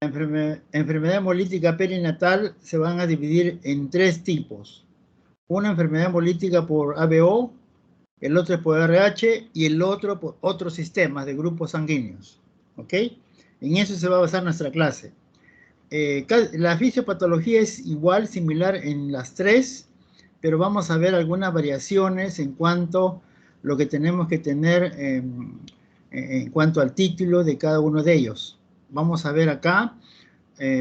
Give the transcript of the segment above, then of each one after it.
enfermedad hemolítica perinatal se van a dividir en tres tipos. Una enfermedad hemolítica por ABO, el otro es por RH y el otro por otros sistemas de grupos sanguíneos. ¿Ok? En eso se va a basar nuestra clase. La fisiopatología es igual, similar en las tres, pero vamos a ver algunas variaciones en cuanto a lo que tenemos que tener en cuanto al título de cada uno de ellos. Vamos a ver acá,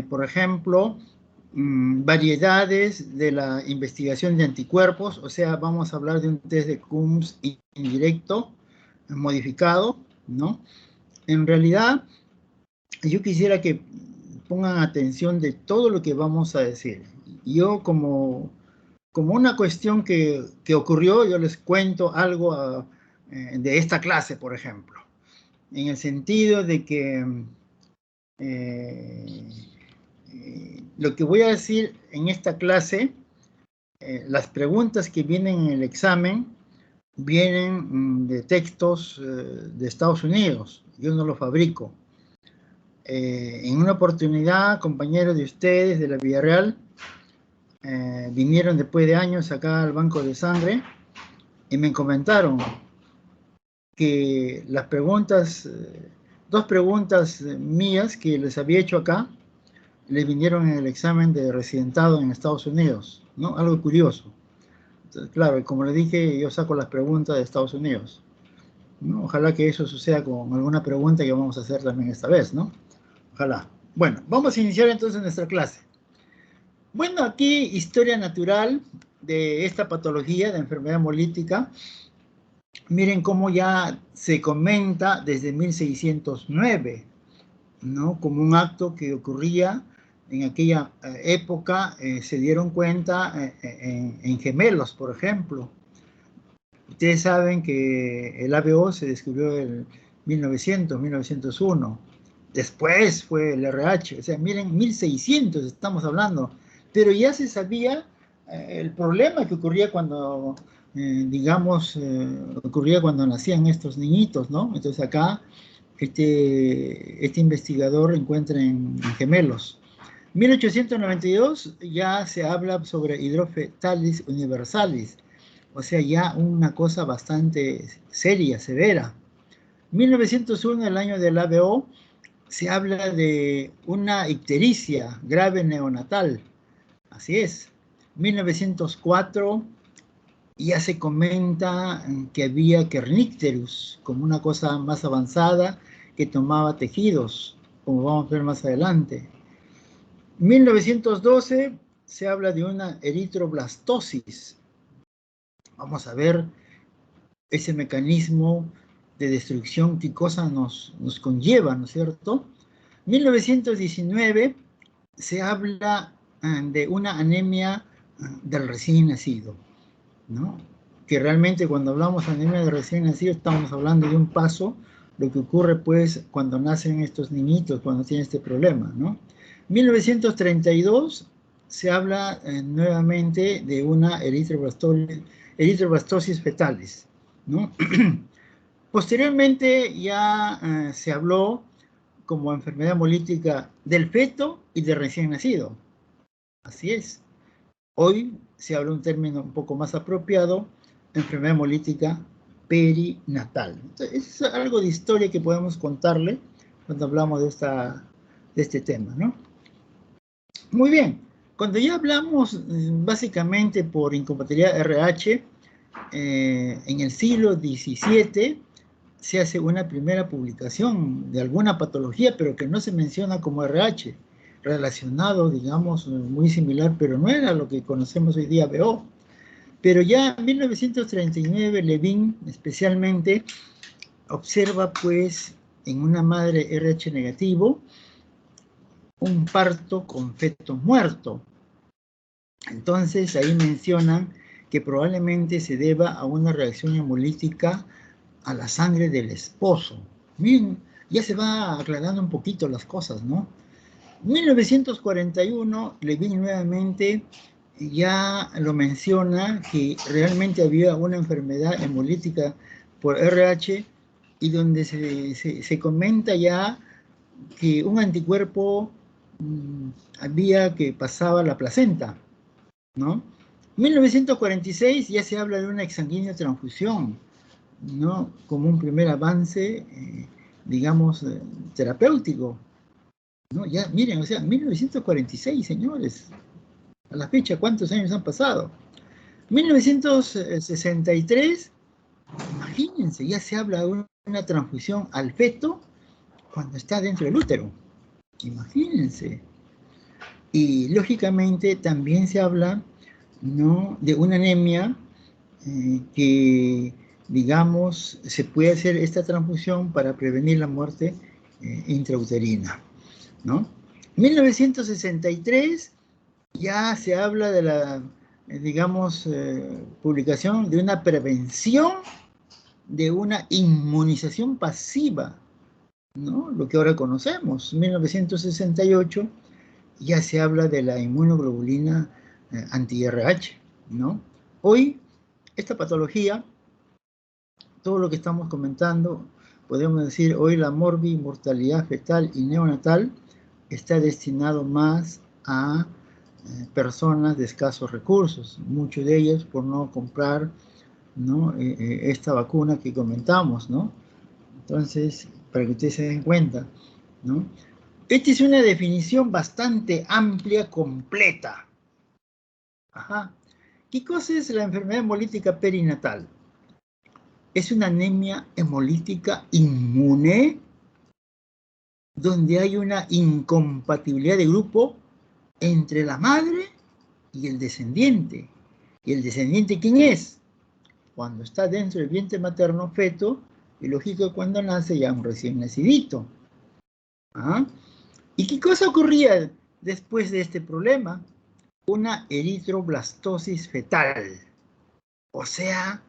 por ejemplo, variedades de la investigación de anticuerpos, o sea, vamos a hablar de un test de Coombs indirecto, modificado, ¿no? En realidad, yo quisiera que pongan atención de todo lo que vamos a decir. Yo como una cuestión que ocurrió, yo les cuento algo de esta clase, por ejemplo, en el sentido de que lo que voy a decir en esta clase, las preguntas que vienen en el examen vienen de textos de Estados Unidos, yo no los fabrico. En una oportunidad, compañeros de ustedes de la Villarreal vinieron después de años acá al banco de sangre y me comentaron que las preguntas, dos preguntas mías que les había hecho acá, les vinieron en el examen de residentado en Estados Unidos, ¿no? Algo curioso. Entonces, claro, como les dije, yo saco las preguntas de Estados Unidos, ¿no? Ojalá que eso suceda con alguna pregunta que vamos a hacer también esta vez, ¿no? Ojalá. Bueno, vamos a iniciar entonces nuestra clase. Bueno, aquí historia natural de esta patología de enfermedad hemolítica. Miren cómo ya se comenta desde 1609, ¿no? Como un acto que ocurría en aquella época, se dieron cuenta en gemelos, por ejemplo. Ustedes saben que el ABO se descubrió en 1901. Después fue el RH, o sea, miren, 1600 estamos hablando, pero ya se sabía el problema que ocurría cuando, digamos, ocurría cuando nacían estos niñitos, ¿no? Entonces acá este investigador encuentra en gemelos. 1892 ya se habla sobre hidrofetalis universalis, o sea, ya una cosa bastante seria, severa. 1901, el año del ABO, se habla de una ictericia grave neonatal. Así es. 1904 ya se comenta que había Kernicterus como una cosa más avanzada que tomaba tejidos, como vamos a ver más adelante. 1912 se habla de una eritroblastosis. Vamos a ver ese mecanismo de destrucción, qué cosa nos conlleva, ¿no es cierto? 1919 se habla de una anemia del recién nacido, ¿no? Que realmente cuando hablamos de anemia del recién nacido estamos hablando de un paso, lo que ocurre pues cuando nacen estos niñitos, cuando tienen este problema, ¿no? 1932 se habla nuevamente de una eritroblastosis fetalis, ¿no? Posteriormente ya se habló como enfermedad hemolítica del feto y del recién nacido. Así es. Hoy se habla un término un poco más apropiado, enfermedad hemolítica perinatal. Entonces, es algo de historia que podemos contarle cuando hablamos de este tema, ¿no? Muy bien. Cuando ya hablamos básicamente por incompatibilidad RH, en el siglo XVII se hace una primera publicación de alguna patología, pero que no se menciona como RH, relacionado, digamos, muy similar, pero no era lo que conocemos hoy día BO. Pero ya en 1939, Levin especialmente observa, pues, en una madre RH negativo, un parto con feto muerto. Entonces, ahí mencionan que probablemente se deba a una reacción hemolítica a la sangre del esposo. Miren, ya se va aclarando un poquito las cosas, ¿no? 1941, Levin nuevamente ya lo menciona que realmente había una enfermedad hemolítica por RH y donde se comenta ya que un anticuerpo había que pasaba la placenta, ¿no? En 1946 ya se habla de una exsanguínea transfusión, ¿no? Como un primer avance, digamos, terapéutico, ¿no? Ya, miren, o sea, 1946, señores, a la fecha, ¿cuántos años han pasado? 1963, imagínense, ya se habla de una transfusión al feto cuando está dentro del útero, imagínense. Y lógicamente también se habla, ¿no?, de una anemia que, digamos, se puede hacer esta transfusión para prevenir la muerte intrauterina, ¿no? En 1963 ya se habla de la, digamos, publicación de una prevención de una inmunización pasiva, ¿no? Lo que ahora conocemos. En 1968 ya se habla de la inmunoglobulina anti-RH, ¿no? Hoy, esta patología, todo lo que estamos comentando, podemos decir, hoy la morbimortalidad fetal y neonatal está destinado más a personas de escasos recursos, muchos de ellos por no comprar, ¿no?, esta vacuna que comentamos, ¿no? Entonces, para que ustedes se den cuenta, ¿no? Esta es una definición bastante amplia, completa. Ajá. ¿Qué cosa es la enfermedad hemolítica perinatal? Es una anemia hemolítica inmune donde hay una incompatibilidad de grupo entre la madre y el descendiente. ¿Y el descendiente quién es? Cuando está dentro del vientre materno, feto, y lógico cuando nace ya un recién nacidito. ¿Ah? ¿Y qué cosa ocurría después de este problema? Una eritroblastosis fetal. O sea,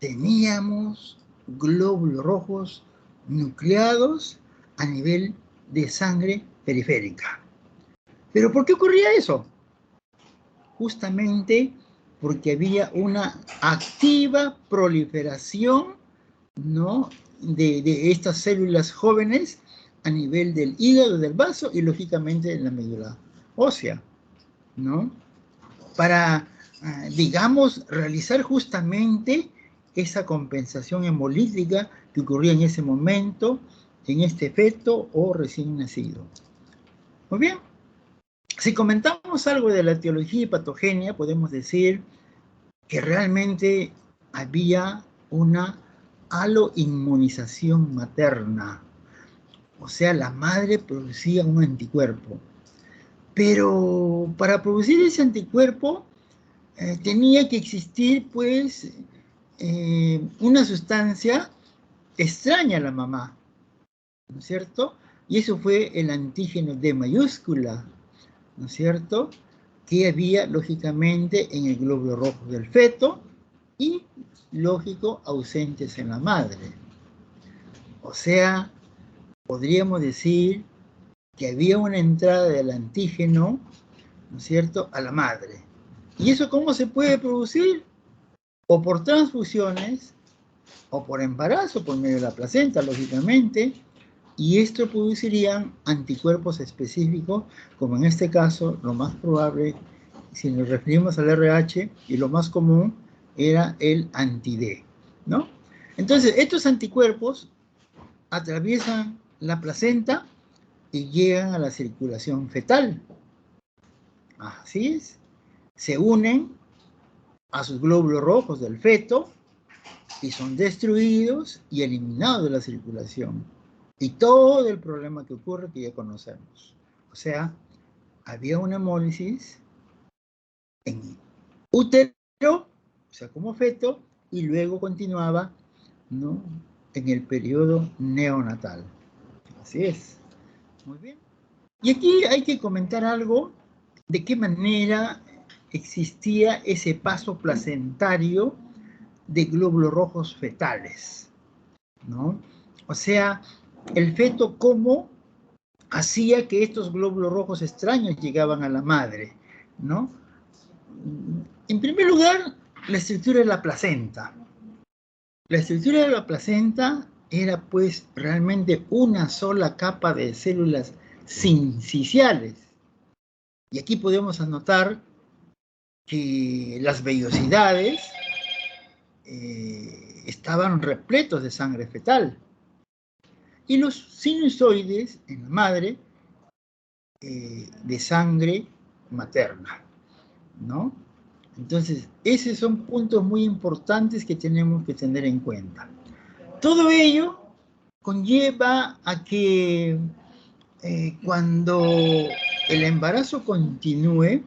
teníamos glóbulos rojos nucleados a nivel de sangre periférica. ¿Pero por qué ocurría eso? Justamente porque había una activa proliferación, ¿no?, de estas células jóvenes a nivel del hígado, del vaso y lógicamente en la médula ósea, ¿no? Para, digamos, realizar justamente esa compensación hemolítica que ocurría en ese momento en este feto o recién nacido. Muy bien. Si comentamos algo de la etiología y patogenia, podemos decir que realmente había una aloinmunización materna. O sea, la madre producía un anticuerpo. Pero para producir ese anticuerpo tenía que existir, pues, una sustancia extraña a la mamá, ¿no es cierto? Y eso fue el antígeno D mayúscula, ¿no es cierto?, que había, lógicamente, en el glóbulo rojo del feto y, lógico, ausentes en la madre. O sea, podríamos decir que había una entrada del antígeno, ¿no es cierto?, a la madre. ¿Y eso cómo se puede producir? O por transfusiones, o por embarazo, por medio de la placenta, lógicamente, y esto producirían anticuerpos específicos, como en este caso, lo más probable, si nos referimos al RH, y lo más común, era el anti-D, ¿no? Entonces, estos anticuerpos atraviesan la placenta y llegan a la circulación fetal. Así es. Se unen a sus glóbulos rojos del feto y son destruidos y eliminados de la circulación. Y todo el problema que ocurre que ya conocemos. O sea, había una hemólisis en útero, o sea, como feto, y luego continuaba, ¿no?, en el periodo neonatal. Así es. Muy bien. Y aquí hay que comentar algo de qué manera existía ese paso placentario de glóbulos rojos fetales, ¿no? O sea, el feto cómo hacía que estos glóbulos rojos extraños llegaban a la madre, ¿no? En primer lugar, la estructura de la placenta. La estructura de la placenta era pues realmente una sola capa de células sinciciales. Y aquí podemos anotar que las vellosidades estaban repletos de sangre fetal. Y los sinusoides en la madre de sangre materna, ¿no? Entonces, esos son puntos muy importantes que tenemos que tener en cuenta. Todo ello conlleva a que cuando el embarazo continúe,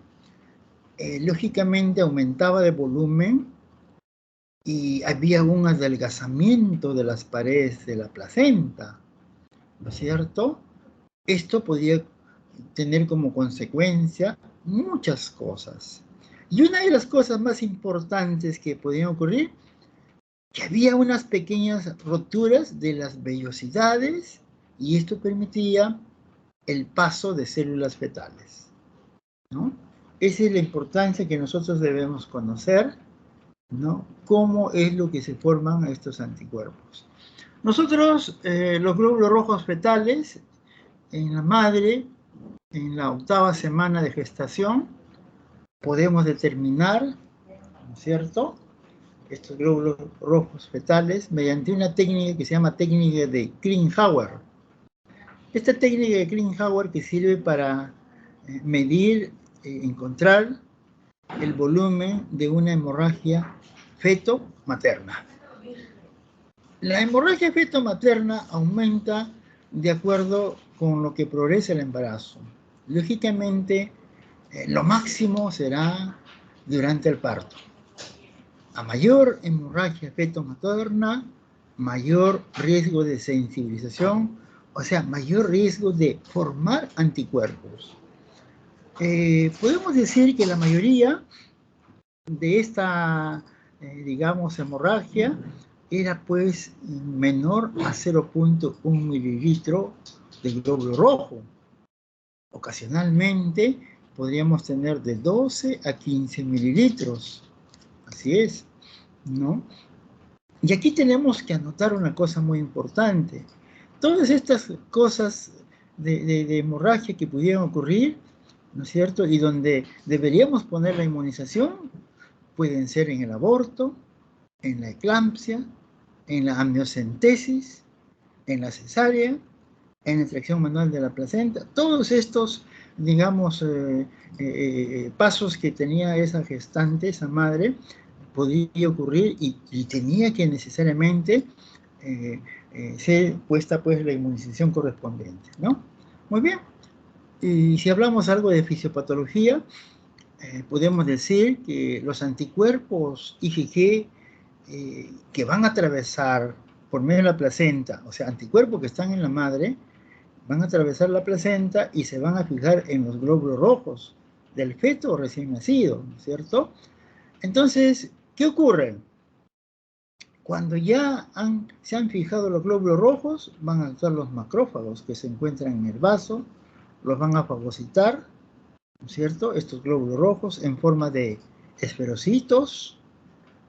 lógicamente aumentaba de volumen y había un adelgazamiento de las paredes de la placenta, ¿no es cierto? Esto podía tener como consecuencia muchas cosas. Y una de las cosas más importantes que podían ocurrir, que había unas pequeñas roturas de las vellosidades y esto permitía el paso de células fetales, ¿no? Esa es la importancia que nosotros debemos conocer, ¿no? Cómo es lo que se forman estos anticuerpos. Nosotros, los glóbulos rojos fetales, en la madre, en la 8ª semana de gestación, podemos determinar, ¿no es cierto?, estos glóbulos rojos fetales mediante una técnica que se llama técnica de Klinghauer. Esta técnica de Klinghauer que sirve para medir, encontrar el volumen de una hemorragia feto-materna. La hemorragia feto-materna aumenta de acuerdo con lo que progresa el embarazo. Lógicamente, lo máximo será durante el parto. A mayor hemorragia feto-materna, mayor riesgo de sensibilización, o sea, mayor riesgo de formar anticuerpos. Podemos decir que la mayoría de esta, digamos, hemorragia era pues menor a 0.1 mililitro de glóbulo rojo. Ocasionalmente podríamos tener de 12 a 15 mililitros. Así es, ¿no? Y aquí tenemos que anotar una cosa muy importante. Todas estas cosas de hemorragia que pudieran ocurrir, ¿no es cierto? Y donde deberíamos poner la inmunización, pueden ser en el aborto, en la eclampsia, en la amniocentesis, en la cesárea, en la extracción manual de la placenta. Todos estos, digamos, pasos que tenía esa gestante, esa madre, podía ocurrir y tenía que necesariamente ser puesta pues la inmunización correspondiente, ¿no? Muy bien. Y si hablamos algo de fisiopatología, podemos decir que los anticuerpos IgG que van a atravesar por medio de la placenta, o sea, anticuerpos que están en la madre, van a atravesar la placenta y se van a fijar en los glóbulos rojos del feto recién nacido, ¿no es cierto? Entonces, ¿qué ocurre? Cuando ya se han fijado los glóbulos rojos, van a actuar los macrófagos que se encuentran en el vaso, los van a fagocitar, ¿no es cierto?, estos glóbulos rojos en forma de esferocitos,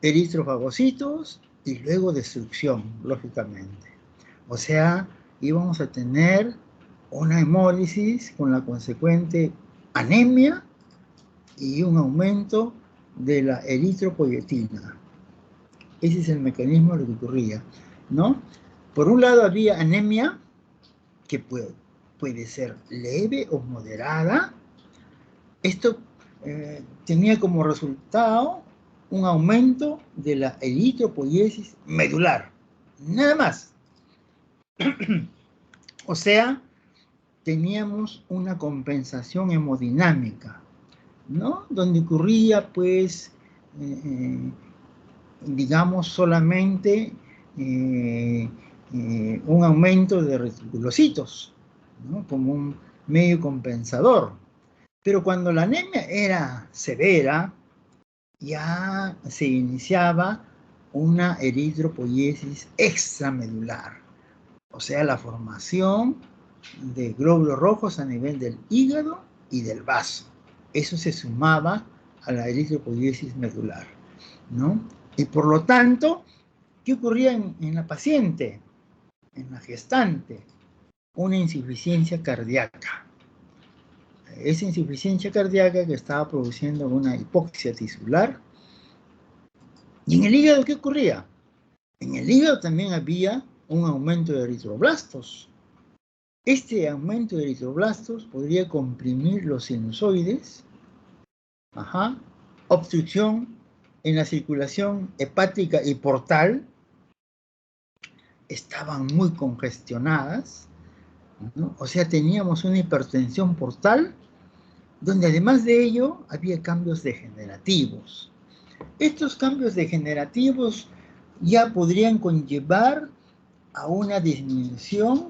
eritrofagocitos y luego destrucción, lógicamente. O sea, íbamos a tener una hemólisis con la consecuente anemia y un aumento de la eritropoyetina. Ese es el mecanismo de lo que ocurría, ¿no? Por un lado había anemia, que puede ser leve o moderada. Esto tenía como resultado un aumento de la eritropoiesis medular. Nada más. O sea, teníamos una compensación hemodinámica, ¿no? Donde ocurría, pues, digamos, solamente un aumento de reticulocitos, ¿no?, como un medio compensador. Pero cuando la anemia era severa, ya se iniciaba una eritropoiesis extramedular, o sea, la formación de glóbulos rojos a nivel del hígado y del vaso. Eso se sumaba a la eritropoiesis medular, ¿no? Y por lo tanto, ¿qué ocurría en la paciente, en la gestante? una insuficiencia cardíaca. Esa insuficiencia cardíaca que estaba produciendo una hipoxia tisular. ¿Y en el hígado qué ocurría? En el hígado también había un aumento de eritroblastos. Este aumento de eritroblastos podría comprimir los sinusoides, obstrucción en la circulación hepática y portal, estaban muy congestionadas, ¿no? O sea, teníamos una hipertensión portal, donde además de ello había cambios degenerativos. Estos cambios degenerativos ya podrían conllevar a una disminución,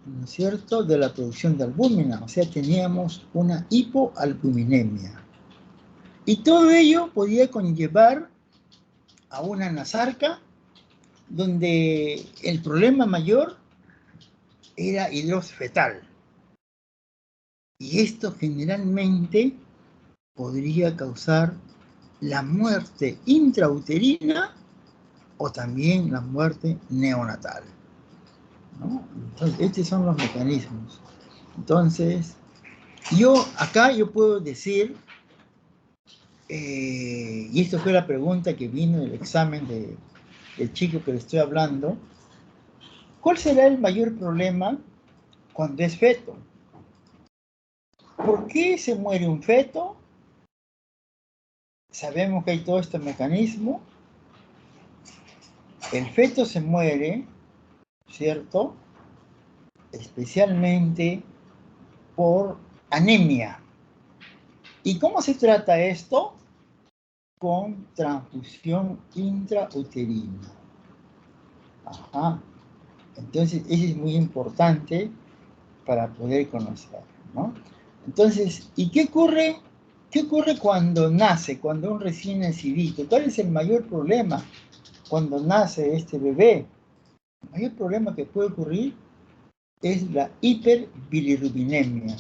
¿no es cierto?, de la producción de albúmina, o sea, teníamos una hipoalbuminemia. Y todo ello podía conllevar a una nasarca, donde el problema mayor era hidrosis fetal. Y esto generalmente podría causar la muerte intrauterina o también la muerte neonatal, ¿no? Entonces, estos son los mecanismos. Entonces, acá yo puedo decir, y esto fue la pregunta que vino en el examen del chico que le estoy hablando, ¿cuál será el mayor problema cuando es feto? ¿Por qué se muere un feto? Sabemos que hay todo este mecanismo. El feto se muere, ¿cierto?, especialmente por anemia. ¿Y cómo se trata esto? Con transfusión intrauterina. Entonces, eso es muy importante para poder conocer, ¿no? Entonces, ¿y qué ocurre? ¿Qué ocurre cuando nace, cuando un recién nacidito? ¿Cuál es el mayor problema cuando nace este bebé? El mayor problema que puede ocurrir es la hiperbilirrubinemia,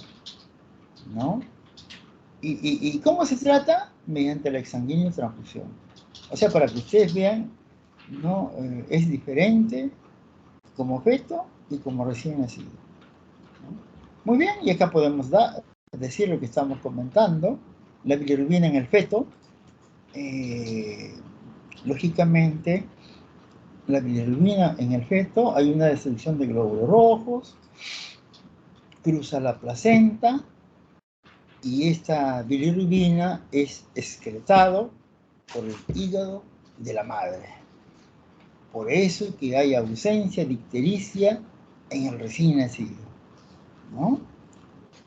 ¿no? ¿Y cómo se trata? Mediante la exsanguínea transfusión. O sea, para que ustedes vean, ¿no? Es diferente como feto y como recién nacido, ¿no? Muy bien, y acá podemos decir lo que estamos comentando. La bilirrubina en el feto, lógicamente, la bilirrubina en el feto, hay una destrucción de glóbulos rojos, cruza la placenta, y esta bilirrubina es excretado por el hígado de la madre. Por eso que hay ausencia de ictericia en el recién nacido, ¿no?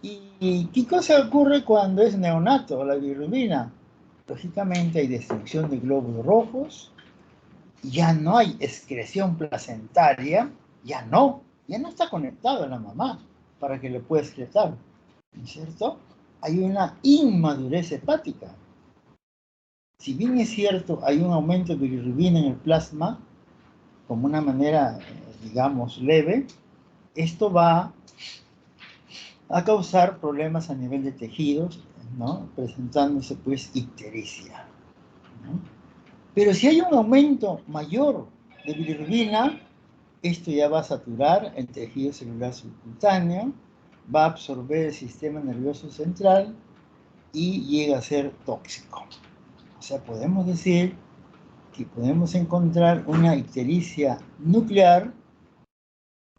¿Y qué cosa ocurre cuando es neonato la bilirrubina? Lógicamente hay destrucción de glóbulos rojos, ya no hay excreción placentaria, ya no está conectado a la mamá para que le pueda excretar, ¿no es cierto? Hay una inmadurez hepática. Si bien es cierto, hay un aumento de bilirrubina en el plasma, como una manera, digamos, leve, esto va a causar problemas a nivel de tejidos, ¿no? Presentándose, pues, ictericia, ¿no? Pero si hay un aumento mayor de bilirrubina, esto ya va a saturar el tejido celular subcutáneo, va a absorber el sistema nervioso central y llega a ser tóxico. O sea, podemos decir que podemos encontrar una ictericia nuclear,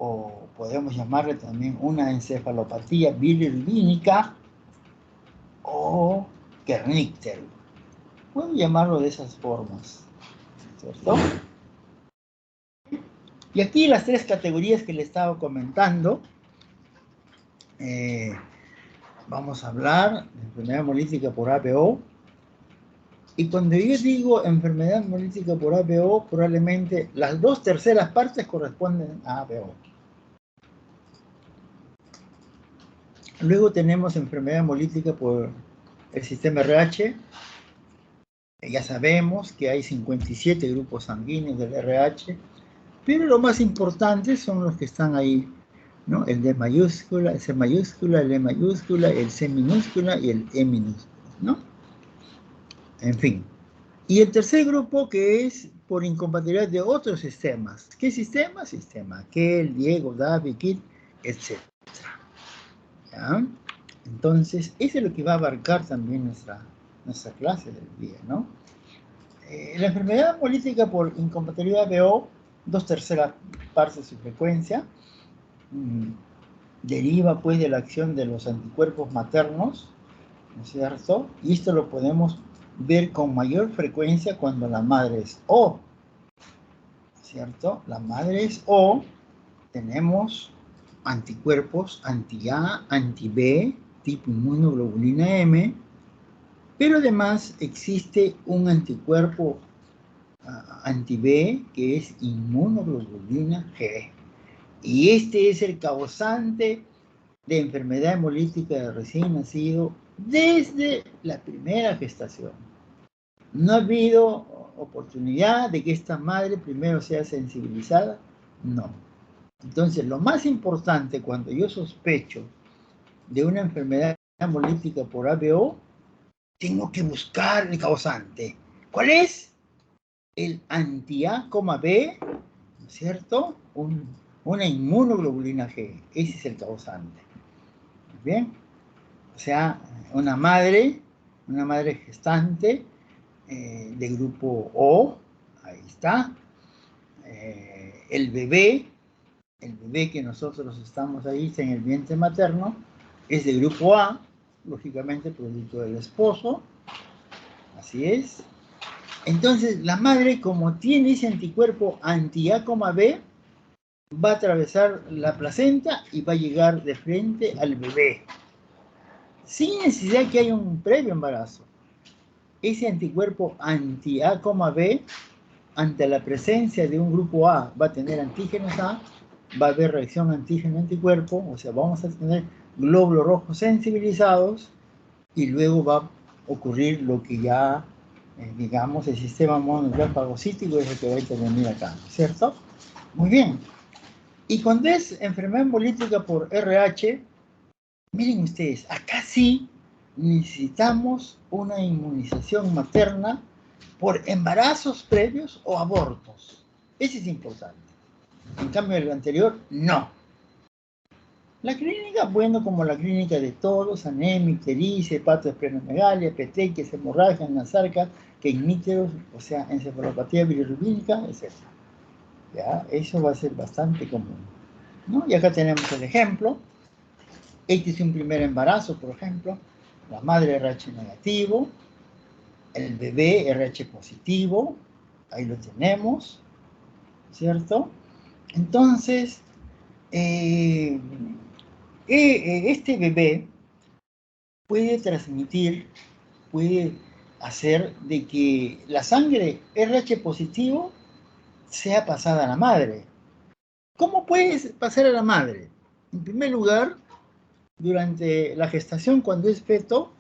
o podemos llamarle también una encefalopatía bilirrubínica o Kernicter. Puedo llamarlo de esas formas, ¿cierto? Y aquí las tres categorías que le estaba comentando. Vamos a hablar de enfermedad hemolítica por ABO. Y cuando yo digo enfermedad hemolítica por ABO, probablemente las 2/3 partes corresponden a ABO. Luego tenemos enfermedad hemolítica por el sistema RH. Ya sabemos que hay 57 grupos sanguíneos del RH, pero lo más importante son los que están ahí, ¿no? El D mayúscula, el C mayúscula, el E mayúscula, el C minúscula y el E minúscula, ¿no? En fin. Y el tercer grupo, que es por incompatibilidad de otros sistemas. ¿Qué sistema? Sistema aquel, Diego, David, Kit, etc. ¿Ya? Entonces, eso es lo que va a abarcar también nuestra clase del día, ¿no? La enfermedad hemolítica por incompatibilidad BO, 2/3 partes de su frecuencia, deriva pues de la acción de los anticuerpos maternos, ¿no es cierto? Y esto lo podemos ver con mayor frecuencia cuando la madre es O, ¿cierto? La madre es O, tenemos anticuerpos anti-A, anti-B, tipo inmunoglobulina M, pero además existe un anticuerpo anti-B que es inmunoglobulina G. Y este es el causante de enfermedad hemolítica de recién nacido desde la primera gestación. No ha habido oportunidad de que esta madre primero sea sensibilizada, no. Entonces, lo más importante cuando yo sospecho de una enfermedad hemolítica por ABO, tengo que buscar el causante. ¿Cuál es? El anti-A, B, ¿no es cierto? Una inmunoglobulina G. Ese es el causante. ¿Bien? O sea, una madre gestante de grupo O, ahí está. El bebé que nosotros estamos ahí en el vientre materno, es de grupo A, lógicamente producto del esposo, así es. Entonces, la madre, como tiene ese anticuerpo anti-A, B, va a atravesar la placenta y va a llegar de frente al bebé, sin necesidad que haya un previo embarazo. Ese anticuerpo anti-A, B, ante la presencia de un grupo A, va a tener antígenos A, va a haber reacción antígeno-anticuerpo, o sea, vamos a tener glóbulos rojos sensibilizados y luego va a ocurrir lo que ya, digamos, el sistema mononuclear fagocítico es el que va a intervenir acá, ¿cierto? Muy bien. Y cuando es enfermedad hemolítica por RH, miren ustedes, acá sí necesitamos una inmunización materna por embarazos previos o abortos. Ese es importante. En cambio, el anterior, no. La clínica, bueno, como la clínica de todos, anemia, ictericia, hepatoesplenomegalia, petequias, hemorragia, nasarca, keigníteros, o sea, encefalopatía bilirrubínica, etc. Ya, eso va a ser bastante común, ¿no? Y acá tenemos el ejemplo. Este es un primer embarazo, por ejemplo. La madre RH negativo, el bebé RH positivo, ahí lo tenemos, ¿cierto? Entonces, este bebé puede transmitir, puede hacer de que la sangre RH positivo sea pasada a la madre. ¿Cómo puede pasar a la madre? En primer lugar, durante la gestación, cuando es feto,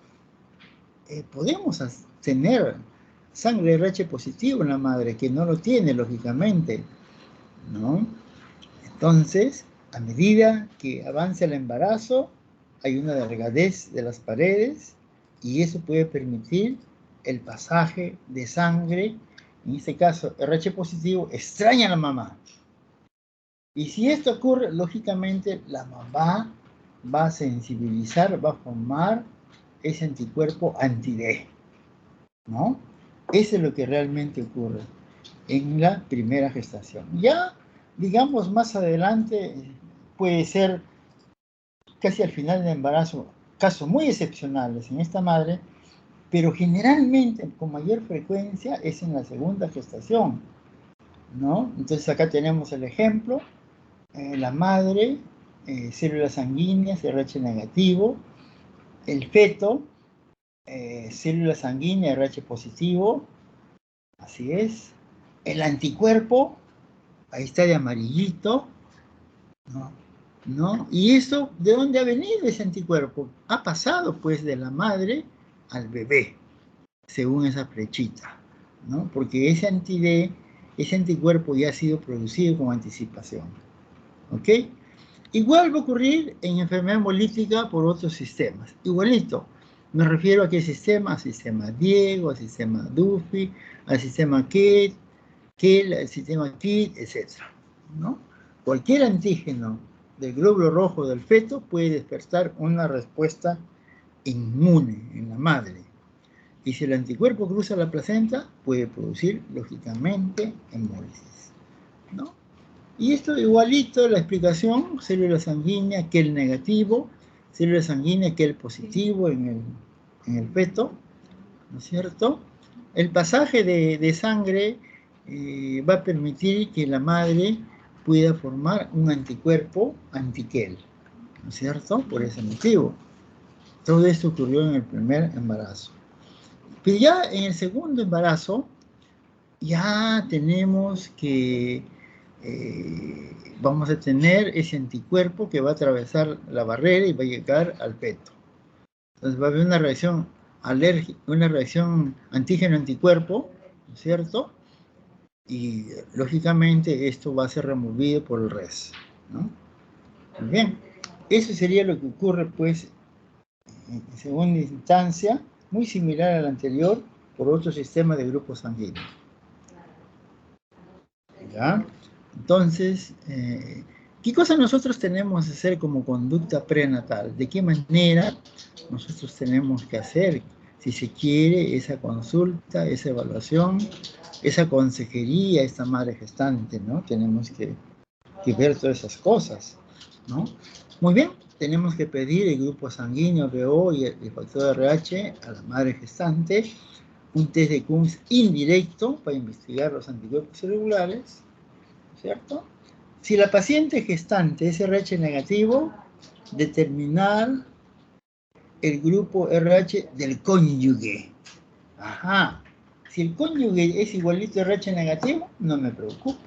podemos tener sangre RH positivo en la madre, que no lo tiene, lógicamente, ¿no? Entonces, a medida que avanza el embarazo, hay una delgadez de las paredes y eso puede permitir el pasaje de sangre, en este caso RH positivo, extraña a la mamá. Y si esto ocurre, lógicamente la mamá va a sensibilizar, va a formar ese anticuerpo anti-D, ¿no? Eso es lo que realmente ocurre en la primera gestación. Ya, digamos, más adelante puede ser casi al final del embarazo, casos muy excepcionales en esta madre, pero generalmente con mayor frecuencia es en la segunda gestación, ¿no? Entonces acá tenemos el ejemplo, la madre, células sanguíneas, RH negativo, el feto, células sanguíneas, RH positivo, así es, el anticuerpo, ahí está de amarillito, ¿no? ¿No? Y eso, ¿de dónde ha venido ese anticuerpo? Ha pasado pues de la madre al bebé, según esa flechita, ¿no? Porque ese ese anticuerpo ya ha sido producido con anticipación, ¿ok? Igual va a ocurrir en enfermedad hemolítica por otros sistemas, igualito. Me refiero a qué sistema, al sistema Diego, al sistema Duffy, al sistema Kell, al sistema KIT, etc., ¿no? Cualquier antígeno del glóbulo rojo del feto puede despertar una respuesta inmune en la madre. Y si el anticuerpo cruza la placenta, puede producir, lógicamente, hemólisis, ¿no? Y esto igualito, la explicación, célula sanguínea, que el negativo, célula sanguínea, que el positivo en el feto, ¿no es cierto? El pasaje de sangre va a permitir que la madre pueda formar un anticuerpo antiquel, ¿no es cierto? Por ese motivo. Todo esto ocurrió en el primer embarazo. Pero ya en el segundo embarazo, ya tenemos que vamos a tener ese anticuerpo que va a atravesar la barrera y va a llegar al feto. Entonces va a haber una reacción alérgica, una reacción antígeno-anticuerpo, ¿no es cierto? Y lógicamente esto va a ser removido por el res, ¿no? Muy bien, eso sería lo que ocurre pues en segunda instancia, muy similar al anterior, por otro sistema de grupos sanguíneos. ¿Ya? Entonces, ¿qué cosa nosotros tenemos que hacer como conducta prenatal? ¿De qué manera nosotros tenemos que hacer, si se quiere, esa consulta, esa evaluación, esa consejería, esta madre gestante, ¿no? Tenemos que ver todas esas cosas, ¿no? Muy bien, tenemos que pedir el grupo sanguíneo BO y el factor RH a la madre gestante, un test de Coombs indirecto para investigar los anticuerpos celulares, ¿cierto? Si la paciente gestante es RH negativo, determinar el grupo RH del cónyuge. Ajá. Si el cónyuge es igualito a RH negativo, no me preocupo.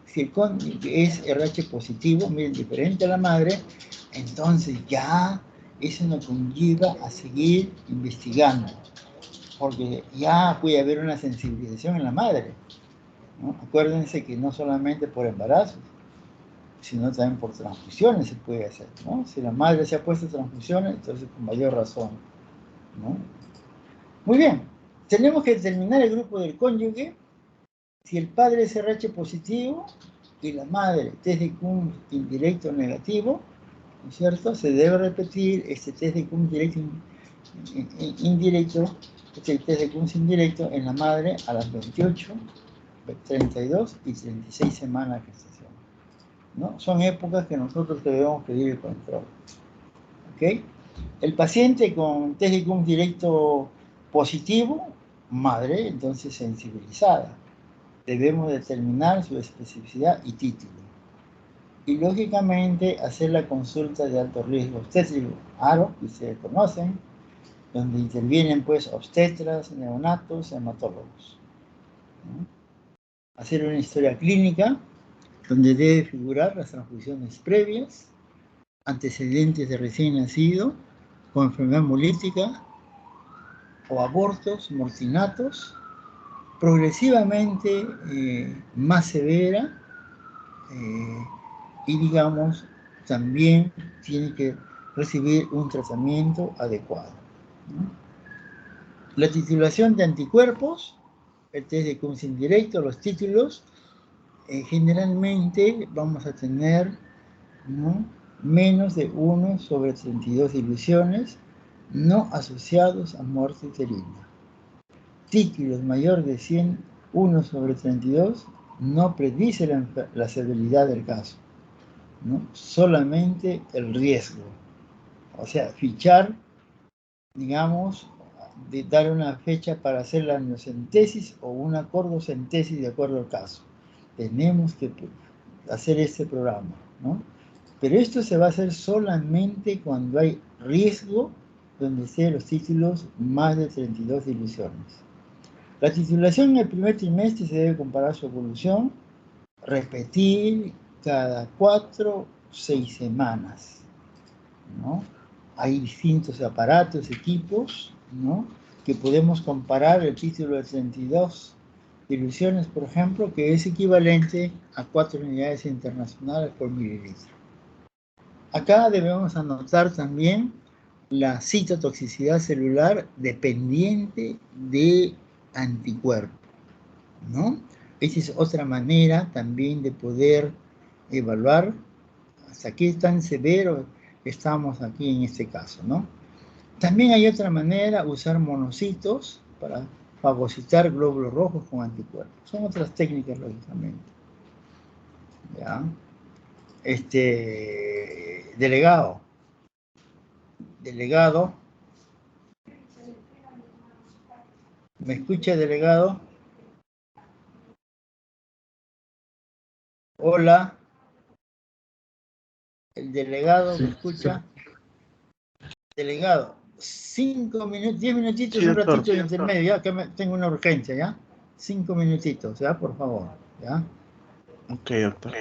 Si el cónyuge es RH positivo, miren, diferente a la madre, entonces ya eso nos conlleva a seguir investigando, porque ya puede haber una sensibilización en la madre, ¿no? Acuérdense que no solamente por embarazos, sino también por transfusiones se puede hacer, ¿no? Si la madre se ha puesto transfusiones, entonces con mayor razón, ¿no? Muy bien, tenemos que determinar el grupo del cónyuge. Si el padre es RH positivo y la madre test de Coombs indirecto negativo, ¿no es cierto? Se debe repetir este test de Coombs indirecto, este test de Coombs indirecto en la madre a las 28, 32 y 36 semanas de gestación, ¿no? Son épocas que nosotros debemos pedir el control, ¿ok? El paciente con test de Coombs directo positivo, madre, entonces sensibilizada. Debemos determinar su especificidad y título. Y lógicamente hacer la consulta de alto riesgo obstétrico, ARO, que ustedes conocen, donde intervienen pues obstetras, neonatos, hematólogos, ¿no? Hacer una historia clínica, donde debe figurar las transfusiones previas, antecedentes de recién nacido, con enfermedad hemolítica, o abortos, mortinatos, progresivamente más severa, y digamos, también tiene que recibir un tratamiento adecuado, ¿no? La titulación de anticuerpos, el test de Coombs indirecto, los títulos, generalmente vamos a tener, ¿no?, menos de 1 sobre 32 diluciones no asociados a muerte uterina. Títulos mayor de 100, 1 sobre 32, no predice la severidad del caso, ¿no? Solamente el riesgo. O sea, fichar, digamos, de dar una fecha para hacer la amniocentesis o una cordocentesis de acuerdo al caso. Tenemos que hacer este programa, ¿no? Pero esto se va a hacer solamente cuando hay riesgo, donde estén los títulos más de 32 diluciones. La titulación en el primer trimestre se debe comparar su evolución, repetir cada 4, 6 semanas, ¿no? Hay distintos aparatos, equipos, ¿no?, que podemos comparar el título de 32 diluciones, por ejemplo, que es equivalente a 4 unidades internacionales por mililitro. Acá debemos anotar también la citotoxicidad celular dependiente de anticuerpo, ¿no? Esa es otra manera también de poder evaluar Hasta aquí tan severo estamos aquí en este caso, ¿no? También hay otra manera, usar monocitos para fagocitar glóbulos rojos con anticuerpos. Son otras técnicas, lógicamente. ¿Ya? Delegado. Delegado. ¿Me escucha, delegado? Hola. El delegado, ¿me escucha? Delegado, 5 minutos, 10 minutitos, sí, un ratito de intermedio, ya que tengo una urgencia, ¿ya? 5 minutitos, ¿ya? Por favor, ¿ya? Ok, doctor.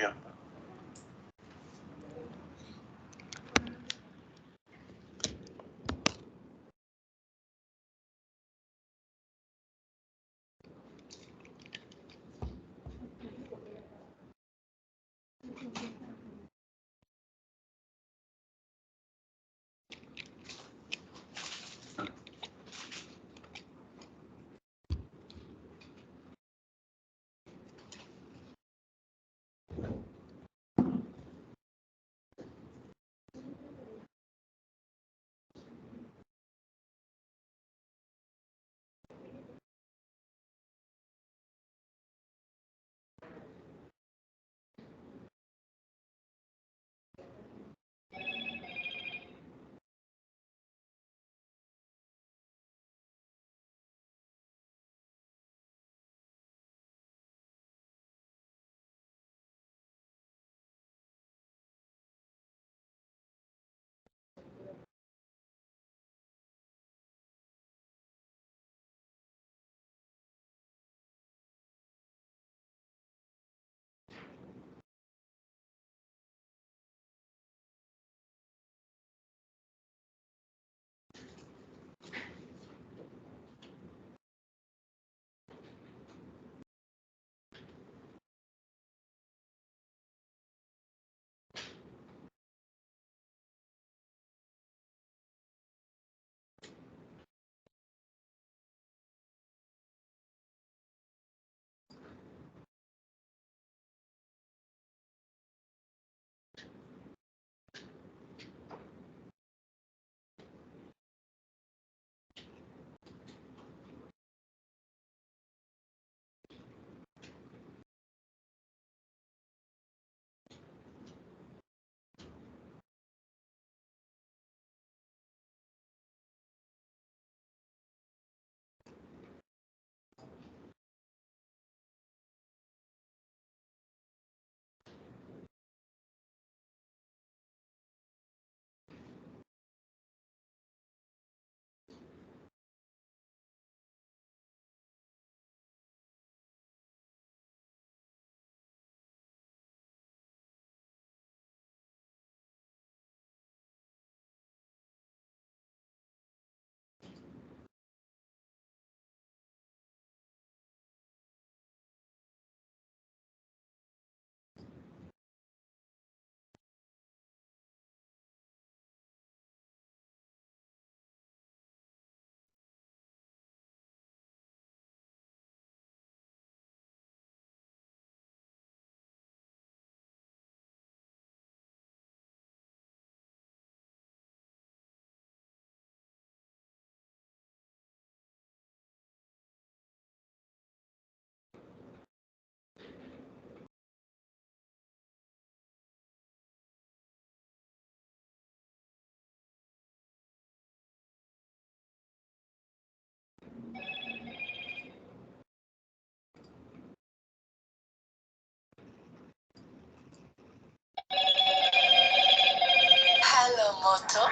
Hello, Moto.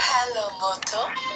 Hello, Moto.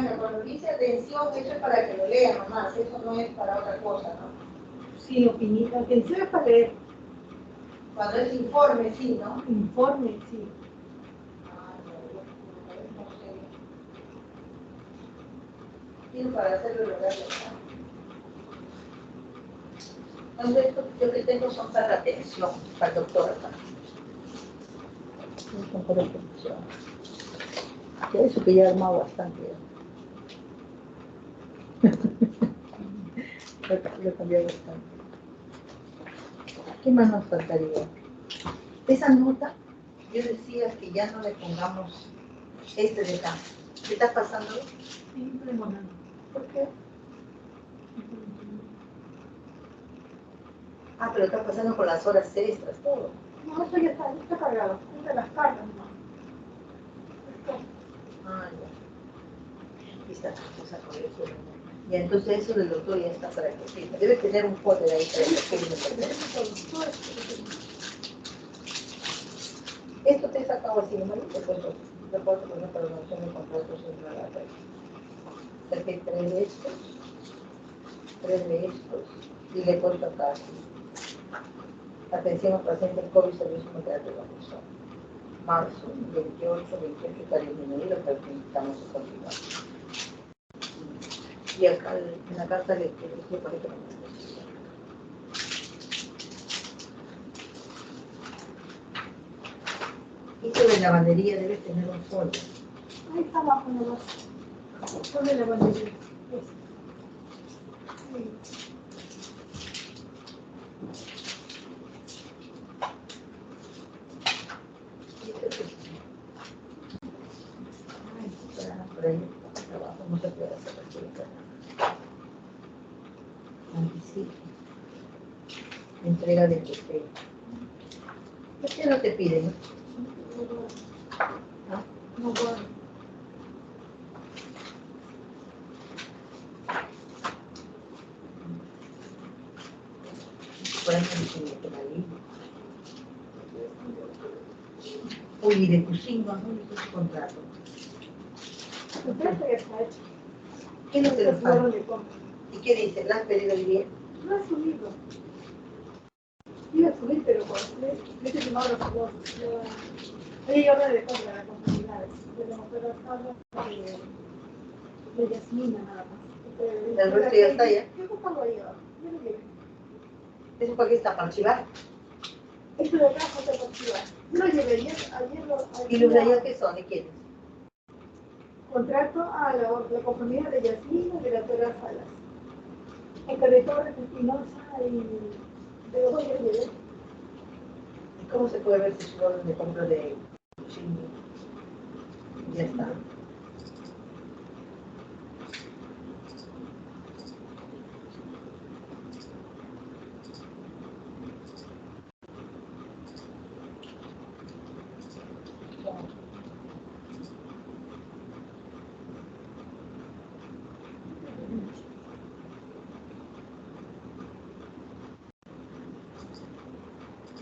Maña, cuando dice atención, eso es para que lo lean nomás, eso no es para otra cosa, ¿no? Sí, opinión, atención es para leer. Cuando es informe, sí, ¿no? Informe, sí. No sé. Quiero para hacerlo lograr. Entonces, esto yo que tengo son para atención, para el doctor acá. Son para atención. Ya eso que ya he armado bastante. Lo he cambiado bastante. ¿Qué más nos faltaría? Esa nota, yo decía que ya no le pongamos este de acá. ¿Qué está pasando? Sí, premonando. ¿Por qué? Ah, pero está pasando con las horas extras, todo. No, eso ya está cargado. Es de las cargas, ¿no? Ah, ya. Aquí está la cosa con eso. Y entonces eso del doctor ya está para que firme. Debe tener un folder ahí para que firme. Esto te he sacado así, ¿no? Te cuento, por ejemplo, para la noción de contratos en la red. Saqué 3 de estos, y le he puesto acá así. Atención a pacientes COVID, servicio mental de la persona. Marzo, 28 está disminuido, pero estamos a continuar. Y acá en la carta le estoy poniendo la necesidad. Esto de lavandería debe tener un folder. Ahí está abajo nomás. ¿Dónde la bandería? Sí. Por ahí, trabajo, no se puede hacer aquí. Anticipo. Entrega de TP. ¿Por qué no te piden? ¿Ah? No puedo. Por ahí me dicen que la línea. Oye, de tu signo, ¿no? Y tu contrato. Entonces ya está hecho. ¿Qué no te lo Fueron pagan? de compra. ¿Y qué dice? ¿La has pedido el bien? No ha subido. Iba a subir, pero por le he llamado los dos. Ella habla de compra, las comunidades. Tenemos que las tablas de Yasmina nada más. El resto ya está ya. ¿Qué cosa lo lleva? Yo lo llevé. ¿Eso para qué está? ¿Para archivar? Esto de acá no se consigue. Yo lo llevé ayer lo... ¿Y los de allá qué son? ¿Y quiénes? Contrato a la compañía de Yasmina y de la Torre Salas. En Carretón, de Espinosa y de los dos llevé. ¿Y cómo se puede ver si es un orden de compra de signo? Ya está.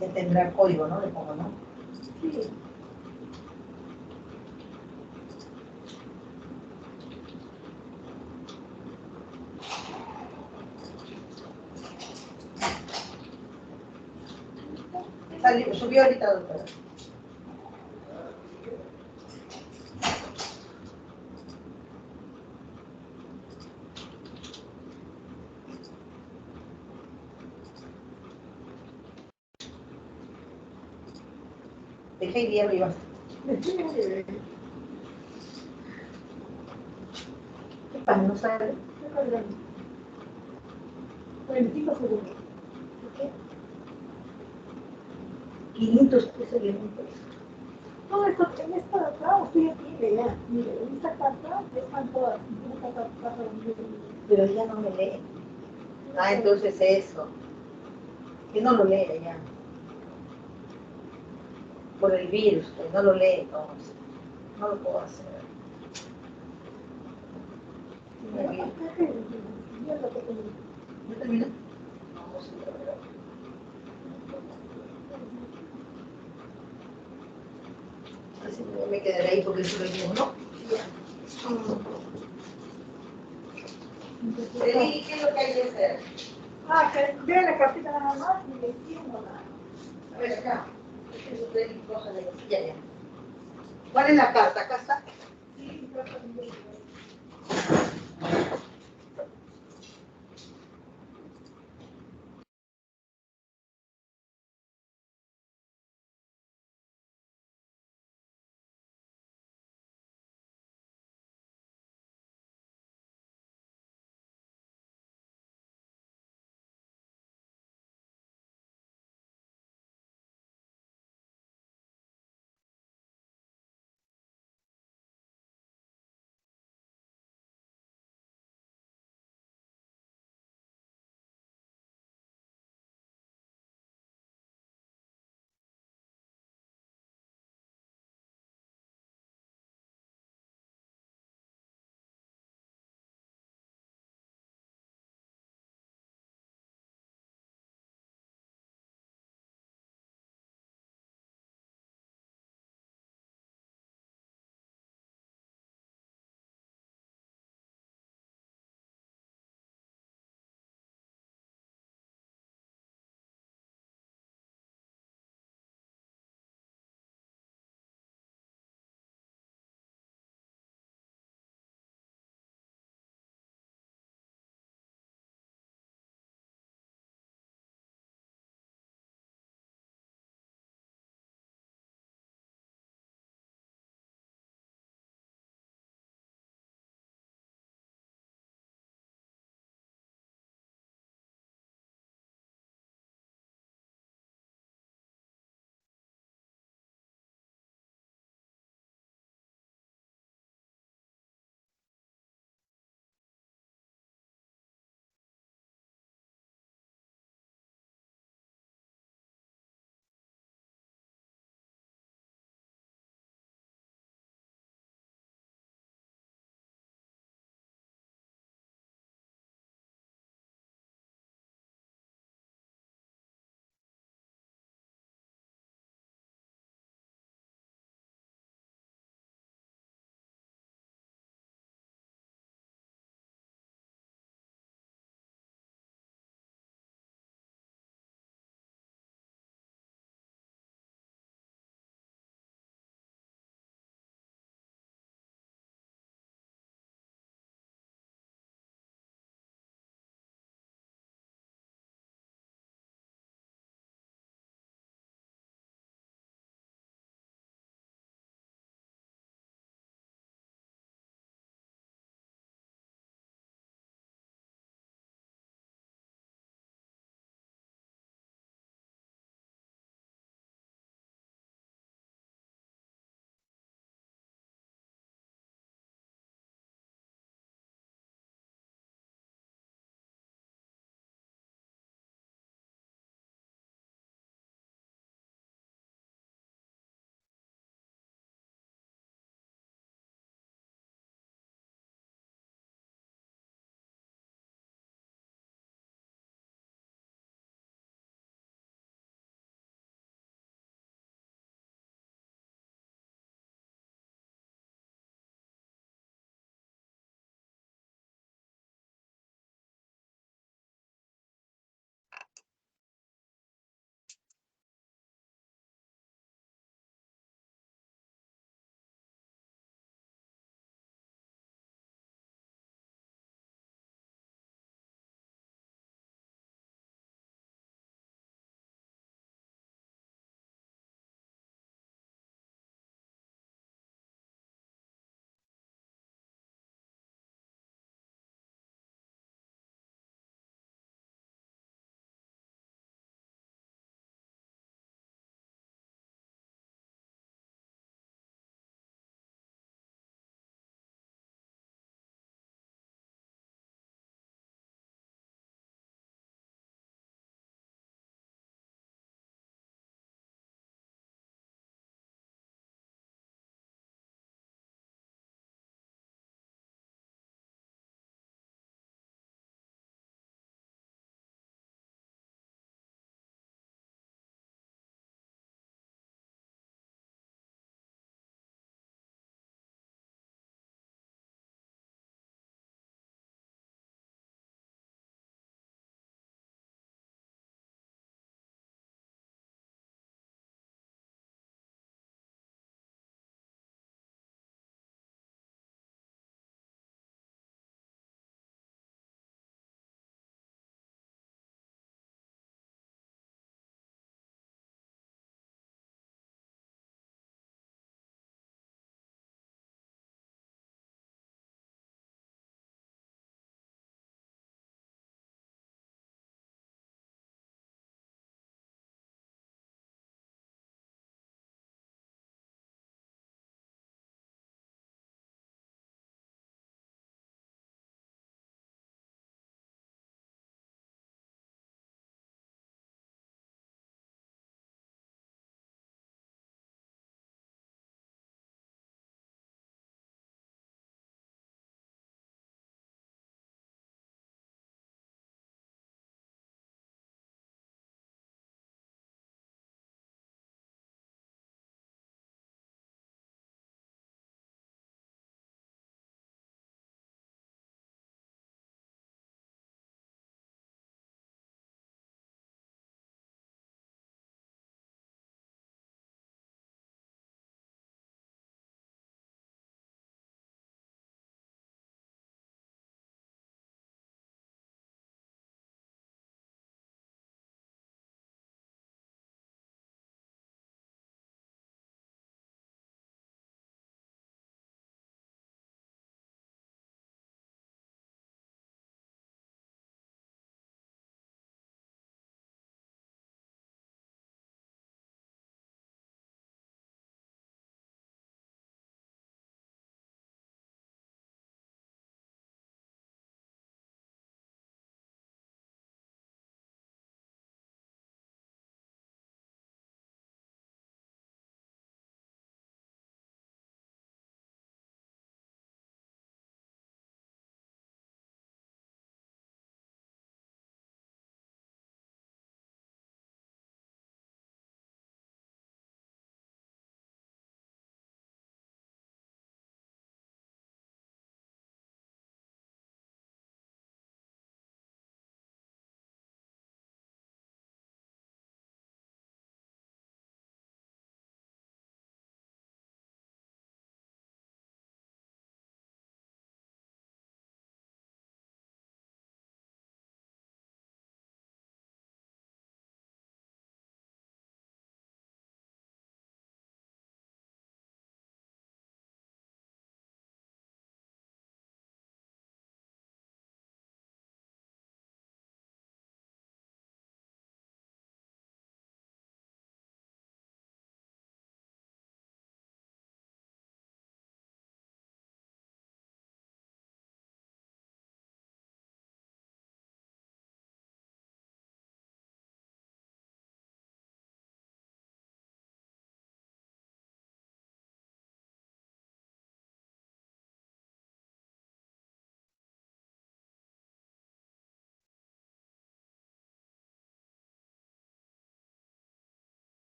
Ya tendrá código, ¿no? Le pongo, ¿no? Sí. Subió ahorita, doctora. Dejé el día arriba. ¿Qué pasa? ¿No sale? 45 segundos. ¿Qué? 500 pesos elementos. No, esto, en esta de acá, usted ya tiene ya. Mire, en esta carta están todas. En esta carta, Pero ella no me lee. Ah, entonces eso. Que no lo lee ya. Por el virus, que no lo lee, entonces. No lo puedo hacer. Muy bien. ¿Ya terminó? Vamos a ver. Así me quedaré ahí porque eso lo digo, ¿no? Ya. Eli, ¿qué es lo que hay que hacer? Ah, que vea la cartita nada más y le hicimos la... A ver, acá. Eso es Eli, cójale. Ya, ya. ¿Cuál es la carta? Acá está. Sí, creo que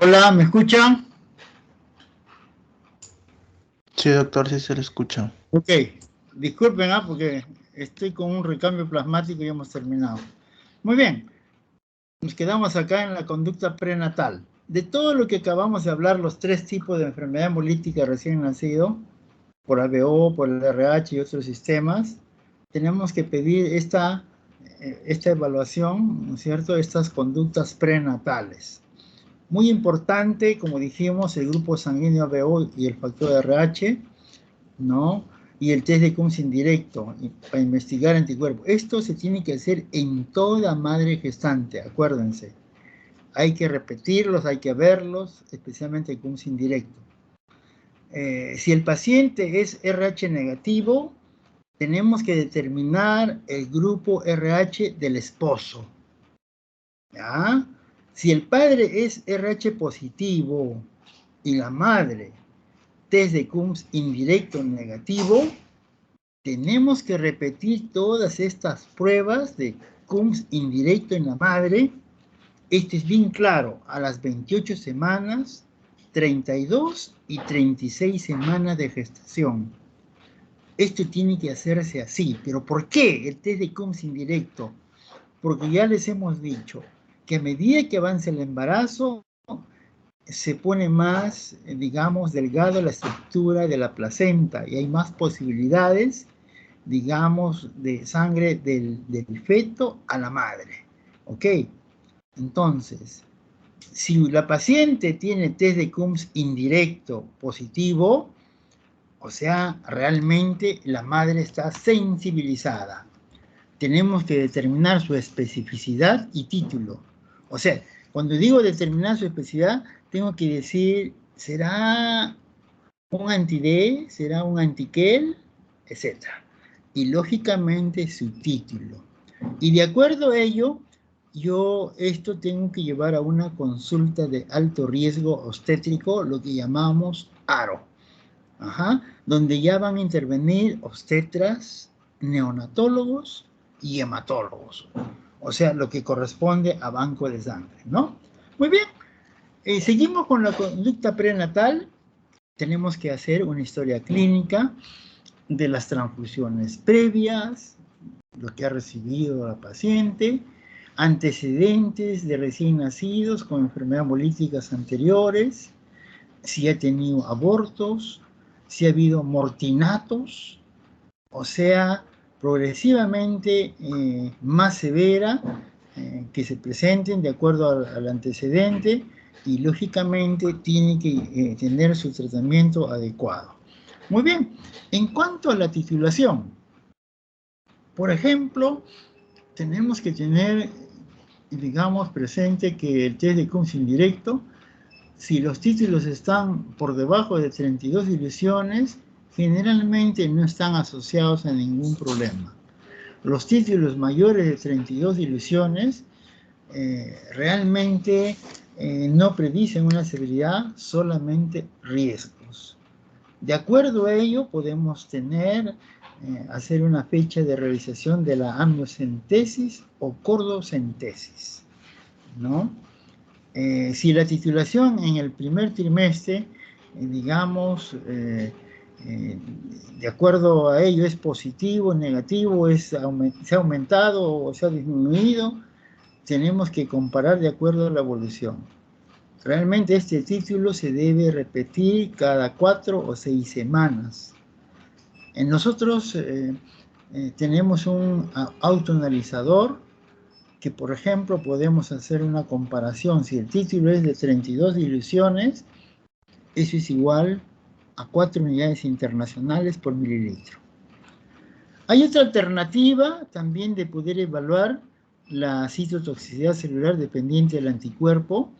Hola, ¿me escuchan? Sí, doctor, sí se le escucha. Ok, disculpen, porque estoy con un recambio plasmático y hemos terminado. Muy bien, nos quedamos acá en la conducta prenatal. De todo lo que acabamos de hablar, los tres tipos de enfermedad hemolítica recién nacido, por ABO, por el RH y otros sistemas, tenemos que pedir esta evaluación, ¿no es cierto?, estas conductas prenatales. Muy importante, como dijimos, el grupo sanguíneo ABO y el factor RH, ¿no? Y el test de Coombs indirecto para investigar anticuerpos. Esto se tiene que hacer en toda madre gestante, acuérdense. Hay que repetirlos, hay que verlos, especialmente el Coombs indirecto. Si el paciente es RH negativo, tenemos que determinar el grupo RH del esposo. ¿Ya? Si el padre es RH positivo y la madre test de Coombs indirecto negativo, tenemos que repetir todas estas pruebas de Coombs indirecto en la madre. Este es bien claro, a las 28 semanas, 32 y 36 semanas de gestación. Esto tiene que hacerse así. ¿Pero por qué el test de Coombs indirecto? Porque ya les hemos dicho que a medida que avanza el embarazo, se pone más, digamos, delgado la estructura de la placenta y hay más posibilidades, digamos, de sangre del feto a la madre. ¿Ok? Entonces, si la paciente tiene test de Coombs indirecto positivo, o sea, realmente la madre está sensibilizada. Tenemos que determinar su especificidad y título. O sea, cuando digo determinar su especificidad, tengo que decir, ¿será un anti-D? ¿Será un anti-Kel? Etcétera. Y lógicamente su título. Y de acuerdo a ello, yo esto tengo que llevar a una consulta de alto riesgo obstétrico, lo que llamamos ARO. Donde ya van a intervenir obstetras, neonatólogos y hematólogos. O sea, lo que corresponde a banco de sangre, ¿no? Muy bien. Seguimos con la conducta prenatal. Tenemos que hacer una historia clínica de las transfusiones previas, lo que ha recibido la paciente, antecedentes de recién nacidos con enfermedades hemolíticas anteriores, si ha tenido abortos, si ha habido mortinatos, o sea, progresivamente más severa, que se presenten de acuerdo al antecedente y lógicamente tiene que tener su tratamiento adecuado. Muy bien, en cuanto a la titulación, por ejemplo, tenemos que tener, digamos, presente que el test de Coombs indirecto, si los títulos están por debajo de 32 diluciones, generalmente no están asociados a ningún problema. Los títulos mayores de 32 diluciones realmente no predicen una severidad, solamente riesgos. De acuerdo a ello, podemos hacer una fecha de realización de la amniocentesis o cordocentesis, ¿no? Si la titulación en el primer trimestre, digamos, de acuerdo a ello es positivo, negativo, se ha aumentado o se ha disminuido, tenemos que comparar de acuerdo a la evolución. Realmente este título se debe repetir cada 4 o 6 semanas. Nosotros tenemos un autoanalizador que, por ejemplo, podemos hacer una comparación. Si el título es de 32 diluciones, eso es igual a 4 unidades internacionales por mililitro. Hay otra alternativa también de poder evaluar la citotoxicidad celular dependiente del anticuerpo,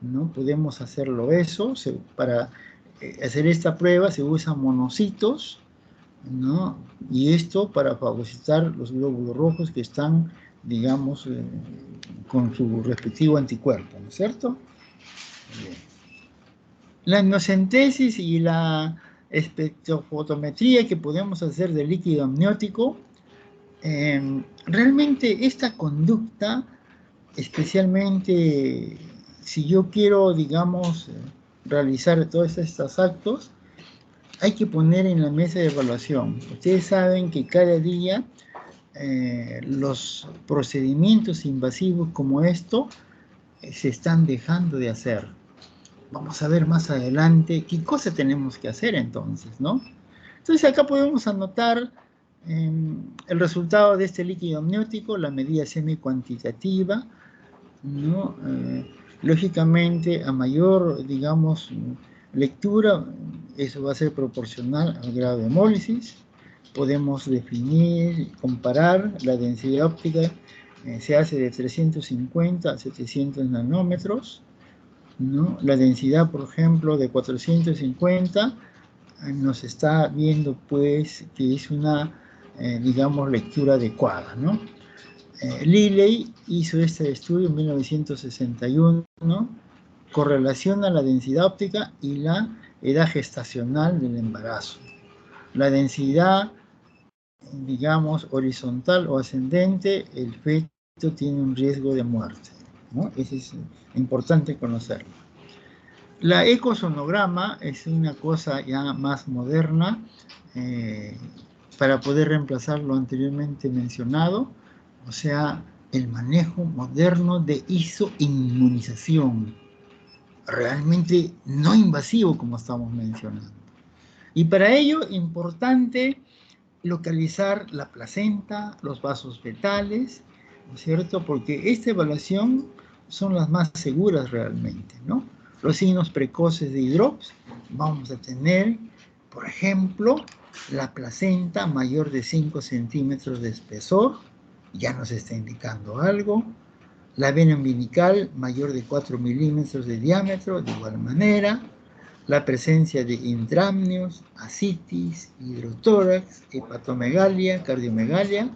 ¿no? Podemos hacerlo eso. Para hacer esta prueba se usan monocitos, ¿no? Y esto para fagocitar los glóbulos rojos que están, digamos, con su respectivo anticuerpo, ¿no es cierto? Bien. La amniocentesis y la espectrofotometría que podemos hacer del líquido amniótico, realmente esta conducta, especialmente si yo quiero, digamos, realizar todos estos actos, hay que poner en la mesa de evaluación. Ustedes saben que cada día los procedimientos invasivos como esto se están dejando de hacer. Vamos a ver más adelante qué cosa tenemos que hacer entonces, ¿no? Entonces acá podemos anotar el resultado de este líquido amniótico, la medida semi-cuantitativa, ¿no? Lógicamente, a mayor, digamos, lectura, eso va a ser proporcional al grado de hemólisis. Podemos definir, comparar la densidad óptica, se hace de 350 a 700 nanómetros, ¿no? La densidad, por ejemplo, de 450 nos está viendo, pues, que es una, digamos, lectura adecuada, ¿no? Liley hizo este estudio en 1961, ¿no? Correlaciona la densidad óptica y la edad gestacional del embarazo. La densidad, digamos, horizontal o ascendente, el feto tiene un riesgo de muerte, ¿no? Eso es importante conocerlo. La ecosonograma es una cosa ya más moderna para poder reemplazar lo anteriormente mencionado, o sea, el manejo moderno de isoinmunización, realmente no invasivo como estamos mencionando. Y para ello, importante localizar la placenta, los vasos fetales, ¿no es cierto? Porque esta evaluación son las más seguras realmente, ¿no? Los signos precoces de hidrops, vamos a tener, por ejemplo, la placenta mayor de 5 centímetros de espesor, ya nos está indicando algo. La vena umbilical mayor de 4 milímetros de diámetro, de igual manera. La presencia de intramnios, ascitis, hidrotórax, hepatomegalia, cardiomegalia,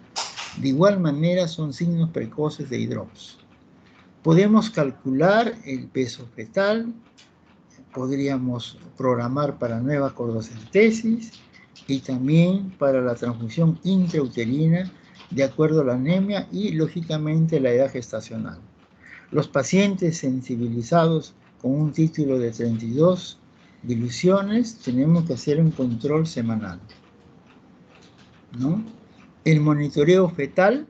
de igual manera son signos precoces de hidrops. Podemos calcular el peso fetal, podríamos programar para nueva cordocentesis y también para la transfusión intrauterina de acuerdo a la anemia y, lógicamente, la edad gestacional. Los pacientes sensibilizados con un título de 32 diluciones, tenemos que hacer un control semanal, ¿no? El monitoreo fetal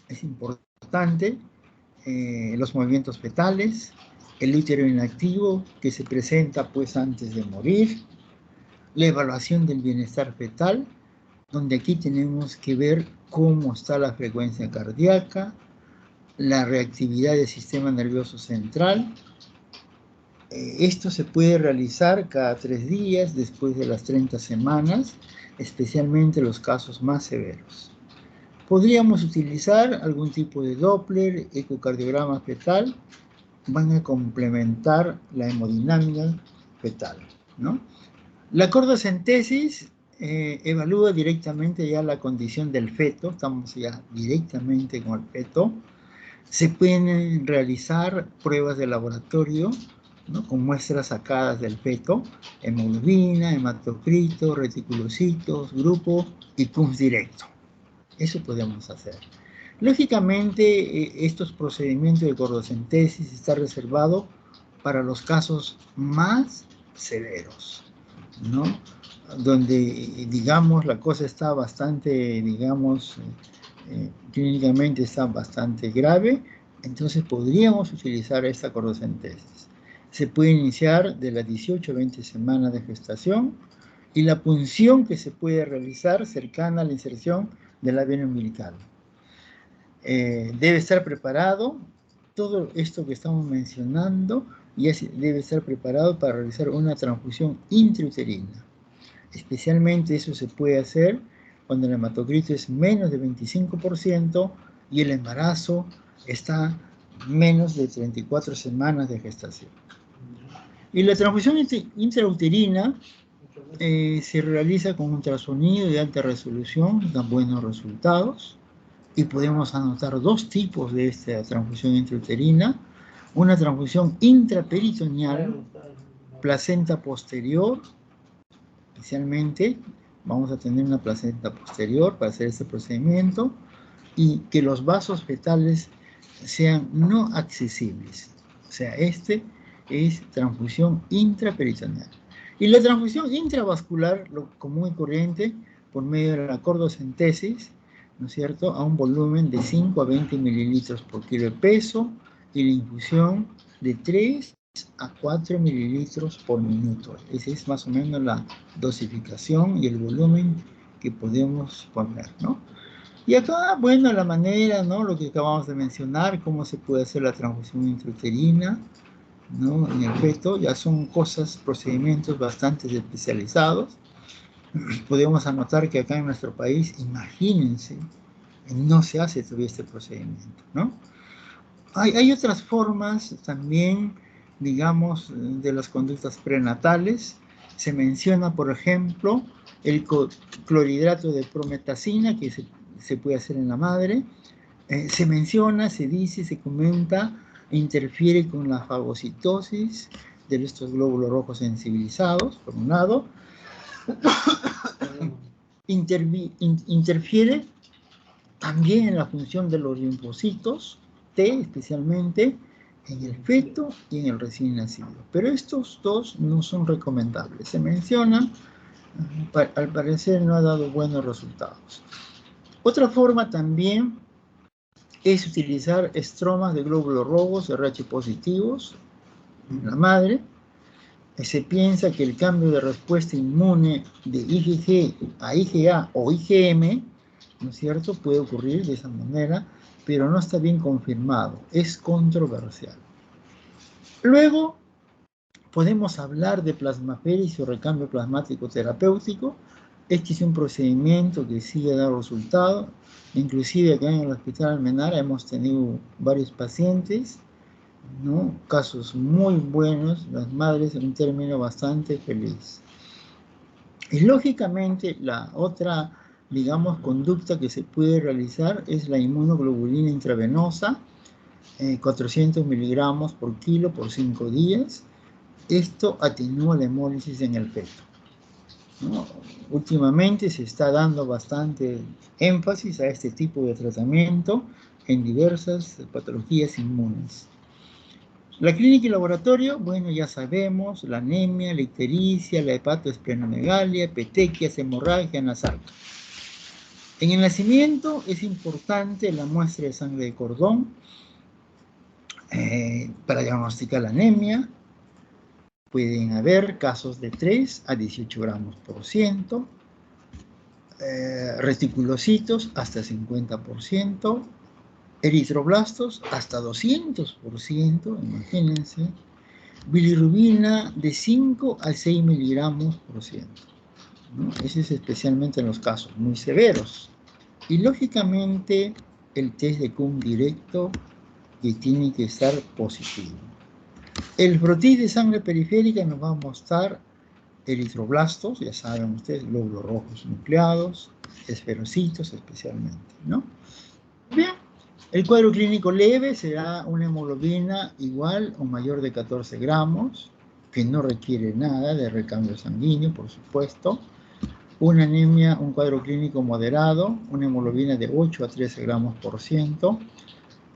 es importante, los movimientos fetales, el útero inactivo que se presenta pues antes de morir, la evaluación del bienestar fetal, donde aquí tenemos que ver cómo está la frecuencia cardíaca, la reactividad del sistema nervioso central. Esto se puede realizar cada 3 días después de las 30 semanas, especialmente los casos más severos. Podríamos utilizar algún tipo de Doppler, ecocardiograma fetal, van a complementar la hemodinámica fetal, ¿no? La cordocentesis evalúa directamente ya la condición del feto, estamos ya directamente con el feto. Se pueden realizar pruebas de laboratorio, ¿no? Con muestras sacadas del feto, hemoglobina, hematocrito, reticulocitos, grupo y PUMS directo. Eso podemos hacer. Lógicamente, estos procedimientos de cordocentesis están reservados para los casos más severos, ¿no? Donde, digamos, la cosa está bastante, digamos, clínicamente está bastante grave, entonces podríamos utilizar esta cordocentesis. Se puede iniciar de las 18 a 20 semanas de gestación y la punción que se puede realizar cercana a la inserción de la vena umbilical. Debe estar preparado, todo esto que estamos mencionando, ya debe estar preparado para realizar una transfusión intrauterina. Especialmente eso se puede hacer cuando el hematocrito es menos de 25% y el embarazo está menos de 34 semanas de gestación. Y la transfusión intrauterina se realiza con ultrasonido de alta resolución, dan buenos resultados, y podemos anotar 2 tipos de esta transfusión intrauterina: una transfusión intraperitoneal, placenta posterior, especialmente vamos a tener una placenta posterior para hacer este procedimiento, y que los vasos fetales sean no accesibles. O sea, este es transfusión intraperitoneal. Y la transfusión intravascular, lo común y corriente, por medio de la cordocentesis, ¿no es cierto?, a un volumen de 5 a 20 mililitros por kilo de peso y la infusión de 3 a 4 mililitros por minuto. Esa es más o menos la dosificación y el volumen que podemos poner, ¿no? Y acá, bueno, la manera, ¿no?, lo que acabamos de mencionar, cómo se puede hacer la transfusión intrauterina, ¿no?, en el feto, ya son cosas, procedimientos bastante especializados. Podemos anotar que acá en nuestro país, imagínense, no se hace todavía este procedimiento, ¿no? Hay otras formas también, digamos, de las conductas prenatales. Se menciona, por ejemplo, el clorhidrato de prometacina, que se puede hacer en la madre. Se menciona, se dice, se comenta, interfiere con la fagocitosis de estos glóbulos rojos sensibilizados, por un lado. Interfiere también en la función de los linfocitos T, especialmente en el feto y en el recién nacido. Pero estos dos no son recomendables. Se mencionan, al parecer no ha dado buenos resultados. Otra forma también es utilizar estromas de glóbulos rojos RH positivos en la madre. Se piensa que el cambio de respuesta inmune de IgG a IgA o IgM, ¿no es cierto?, puede ocurrir de esa manera, pero no está bien confirmado, es controversial. Luego, podemos hablar de plasmaféresis o recambio plasmático terapéutico. Este es un procedimiento que sí ha dado resultado. Inclusive acá en el Hospital Almenara hemos tenido varios pacientes, ¿no?, casos muy buenos, las madres en un término bastante feliz. Y lógicamente la otra, digamos, conducta que se puede realizar es la inmunoglobulina intravenosa, 400 miligramos por kilo por 5 días. Esto atenúa la hemólisis en el feto, ¿no? Últimamente se está dando bastante énfasis a este tipo de tratamiento en diversas patologías inmunes. La clínica y laboratorio, bueno, ya sabemos, la anemia, la ictericia, la hepatoesplenomegalia, petequias, hemorragia nasal. En el nacimiento es importante la muestra de sangre de cordón para diagnosticar la anemia. Pueden haber casos de 3 a 18 gramos por ciento, reticulocitos hasta 50%, eritroblastos hasta 200%, imagínense, bilirrubina de 5 a 6 miligramos por ciento, ¿no? Ese es especialmente en los casos muy severos. Y lógicamente el test de CUM directo que tiene que estar positivo. El frotis de sangre periférica nos va a mostrar eritroblastos, ya saben ustedes, glóbulos rojos nucleados, esferocitos especialmente, ¿no? Bien, el cuadro clínico leve será una hemoglobina igual o mayor de 14 gramos, que no requiere nada de recambio sanguíneo, por supuesto. Una anemia, un cuadro clínico moderado, una hemoglobina de 8 a 13 gramos por ciento.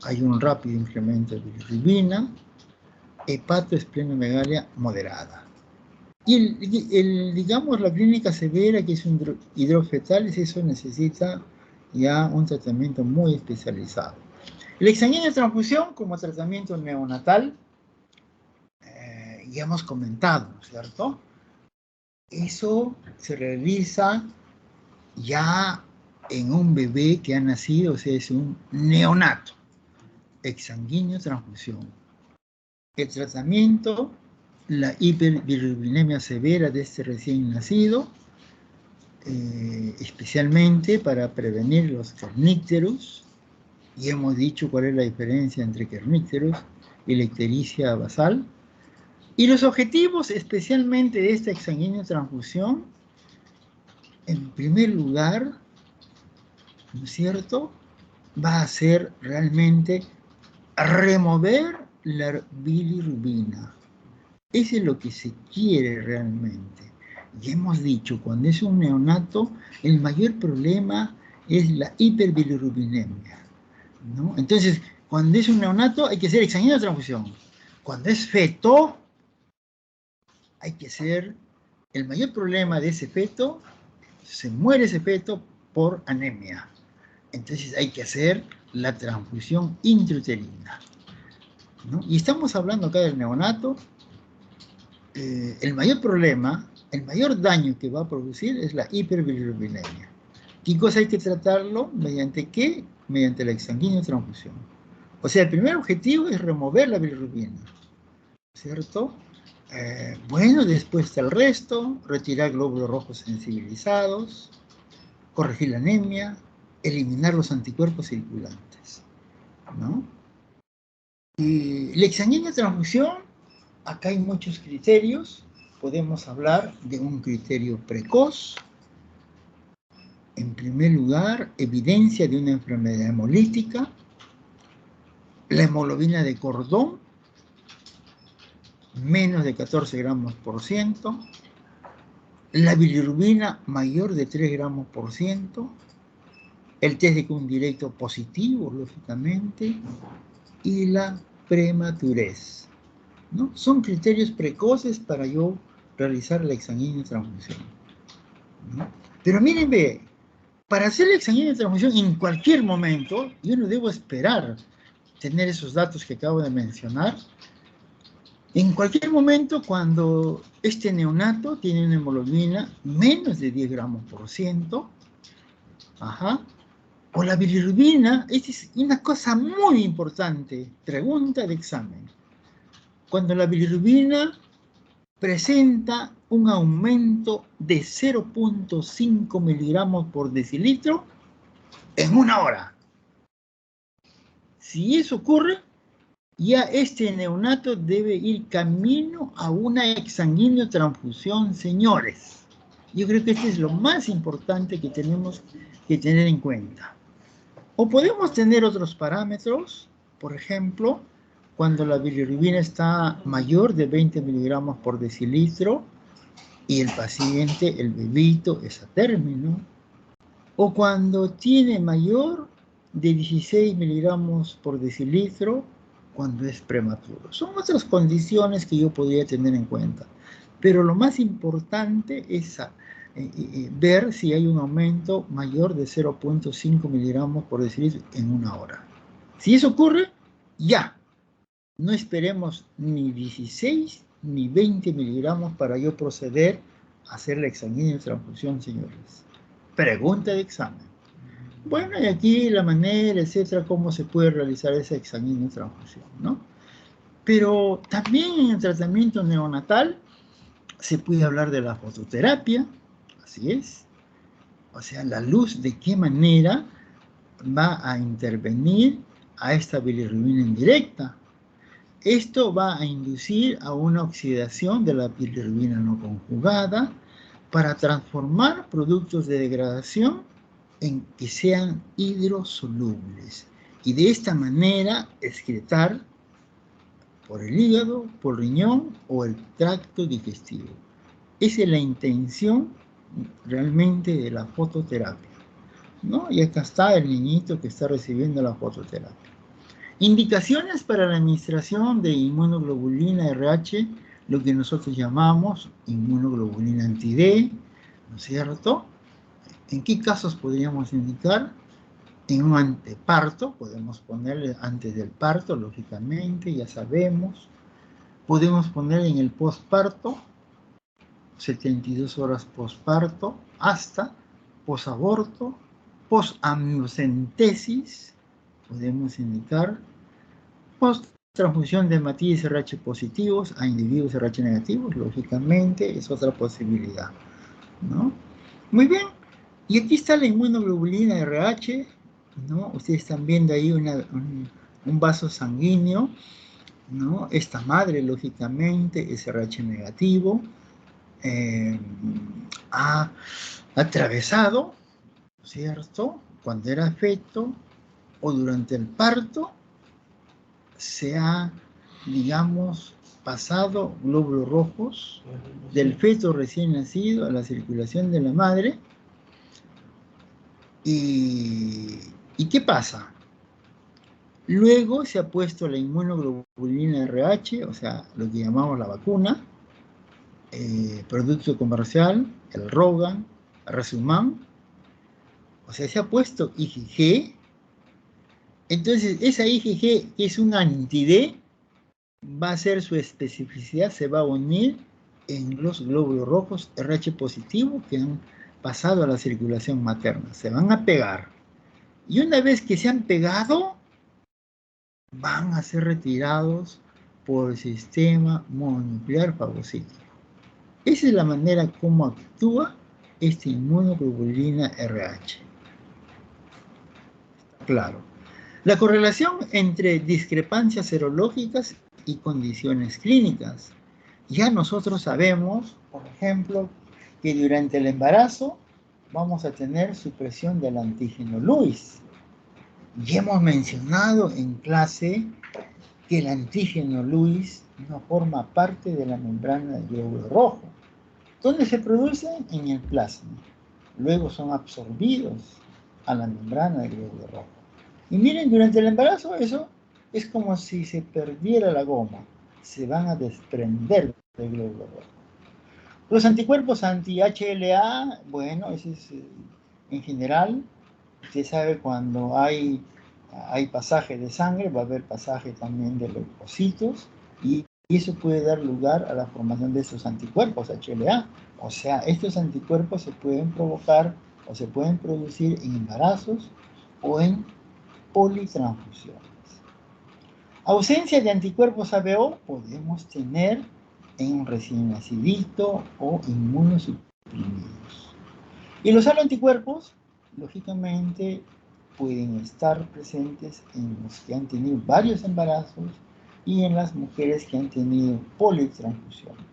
Hay un rápido incremento de bilirrubina, hepatoesplenomegalia moderada. Y digamos, la clínica severa, que es un hidrofetales, eso necesita ya un tratamiento muy especializado. El exsanguíneo de transfusión como tratamiento neonatal, ya hemos comentado, ¿no es cierto? Eso se realiza ya en un bebé que ha nacido, o sea, es un neonato. Exsanguíneo de transfusión. El tratamiento, la hiperbilirubinemia severa de este recién nacido, especialmente para prevenir los kernícterus, y hemos dicho cuál es la diferencia entre kernícterus y la ictericia basal. Y los objetivos especialmente de esta exsanguínea transfusión, en primer lugar, ¿no es cierto?, va a ser realmente remover la bilirrubina. Eso es lo que se quiere realmente. Y hemos dicho, cuando es un neonato, el mayor problema es la hiperbilirrubinemia, ¿no? Entonces, cuando es un neonato hay que hacer exsanguíneo de transfusión. Cuando es feto, hay que hacer, el mayor problema de ese feto, se muere ese feto por anemia. Entonces hay que hacer la transfusión intrauterina, ¿no? Y estamos hablando acá del neonato. El mayor problema, el mayor daño que va a producir es la hiperbilirrubinemia. ¿Qué cosa hay que tratarlo? ¿Mediante qué? Mediante la exsanguínea transfusión. O sea, el primer objetivo es remover la bilirrubina, ¿cierto? Bueno, después está el resto, retirar glóbulos rojos sensibilizados, corregir la anemia, eliminar los anticuerpos circulantes, ¿no? Y la exsanguínea transfusión, acá hay muchos criterios. Podemos hablar de un criterio precoz. En primer lugar, evidencia de una enfermedad hemolítica, la hemoglobina de cordón, menos de 14 gramos por ciento, la bilirrubina mayor de 3 gramos por ciento, el test de Kuhn directo positivo, lógicamente, y la prematurez, ¿no? Son criterios precoces para yo realizar la exsanguínea transfusión, ¿no? Pero miren, ve, para hacer la exsanguínea transfusión en cualquier momento, yo no debo esperar tener esos datos que acabo de mencionar. En cualquier momento, cuando este neonato tiene una hemoglobina menos de 10 gramos por ciento, o la bilirrubina, esta es una cosa muy importante, pregunta de examen. Cuando la bilirrubina presenta un aumento de 0.5 miligramos por decilitro en una hora. Si eso ocurre, ya este neonato debe ir camino a una exsanguínea transfusión, señores. Yo creo que esto es lo más importante que tenemos que tener en cuenta. O podemos tener otros parámetros, por ejemplo, cuando la bilirrubina está mayor de 20 miligramos por decilitro y el paciente, el bebito, es a término, o cuando tiene mayor de 16 miligramos por decilitro cuando es prematuro. Son otras condiciones que yo podría tener en cuenta, pero lo más importante es ver si hay un aumento mayor de 0.5 miligramos por decilitro en una hora. Si eso ocurre, ya. No esperemos ni 16 ni 20 miligramos para yo proceder a hacer la exsanguínea transfusión, señores. Pregunta de examen. Bueno, y aquí la manera, etcétera, cómo se puede realizar esa exsanguínea transfusión, ¿no? Pero también en el tratamiento neonatal se puede hablar de la fototerapia, así es. O sea, la luz de qué manera va a intervenir a esta bilirrubina indirecta. Esto va a inducir a una oxidación de la bilirrubina no conjugada para transformar productos de degradación en que sean hidrosolubles y de esta manera excretar por el hígado, por riñón o el tracto digestivo. Esa es la intención realmente de la fototerapia, ¿no? Y acá está el niñito que está recibiendo la fototerapia. Indicaciones para la administración de inmunoglobulina RH, lo que nosotros llamamos inmunoglobulina anti-D, ¿no es cierto? ¿En qué casos podríamos indicar? En un anteparto, podemos ponerle antes del parto, lógicamente, ya sabemos. Podemos ponerle en el posparto, 72 horas posparto, hasta posaborto, posamniocentesis, podemos indicar, post-transfusión de hematíes RH positivos a individuos RH negativos, lógicamente, es otra posibilidad, ¿no? Muy bien, y aquí está la inmunoglobulina RH, ¿no? Ustedes están viendo ahí un vaso sanguíneo, ¿no? Esta madre, lógicamente, es RH negativo, ha atravesado, ¿cierto? Cuando era feto o durante el parto, se ha, digamos, pasado glóbulos rojos del feto recién nacido a la circulación de la madre. ¿Y qué pasa? Luego se ha puesto la inmunoglobulina RH, o sea, lo que llamamos la vacuna, producto comercial, el Rogan, Resumán, o sea, se ha puesto IgG. Entonces, esa IgG, que es un anti-D, va a ser su especificidad, se va a unir en los glóbulos rojos RH positivo que han pasado a la circulación materna. Se van a pegar. Y una vez que se han pegado, van a ser retirados por el sistema mononuclear fagocítico. Esa es la manera como actúa esta inmunoglobulina RH. Claro. La correlación entre discrepancias serológicas y condiciones clínicas. Ya nosotros sabemos, por ejemplo, que durante el embarazo vamos a tener supresión del antígeno Lewis. Ya hemos mencionado en clase que el antígeno Lewis no forma parte de la membrana del glóbulo rojo. ¿Dónde se producen? En el plasma. Luego son absorbidos a la membrana del glóbulo rojo. Y miren, durante el embarazo eso es como si se perdiera la goma. Se van a desprender del glóbulo rojo. Los anticuerpos anti-HLA, bueno, ese es en general. Usted sabe cuando hay pasaje de sangre, va a haber pasaje también de leucocitos y eso puede dar lugar a la formación de estos anticuerpos HLA. O sea, estos anticuerpos se pueden provocar o se pueden producir en embarazos o en politransfusiones. Ausencia de anticuerpos ABO podemos tener en un recién nacidito o inmunosuprimidos. Y los haloanticuerpos, lógicamente, pueden estar presentes en los que han tenido varios embarazos y en las mujeres que han tenido politransfusiones.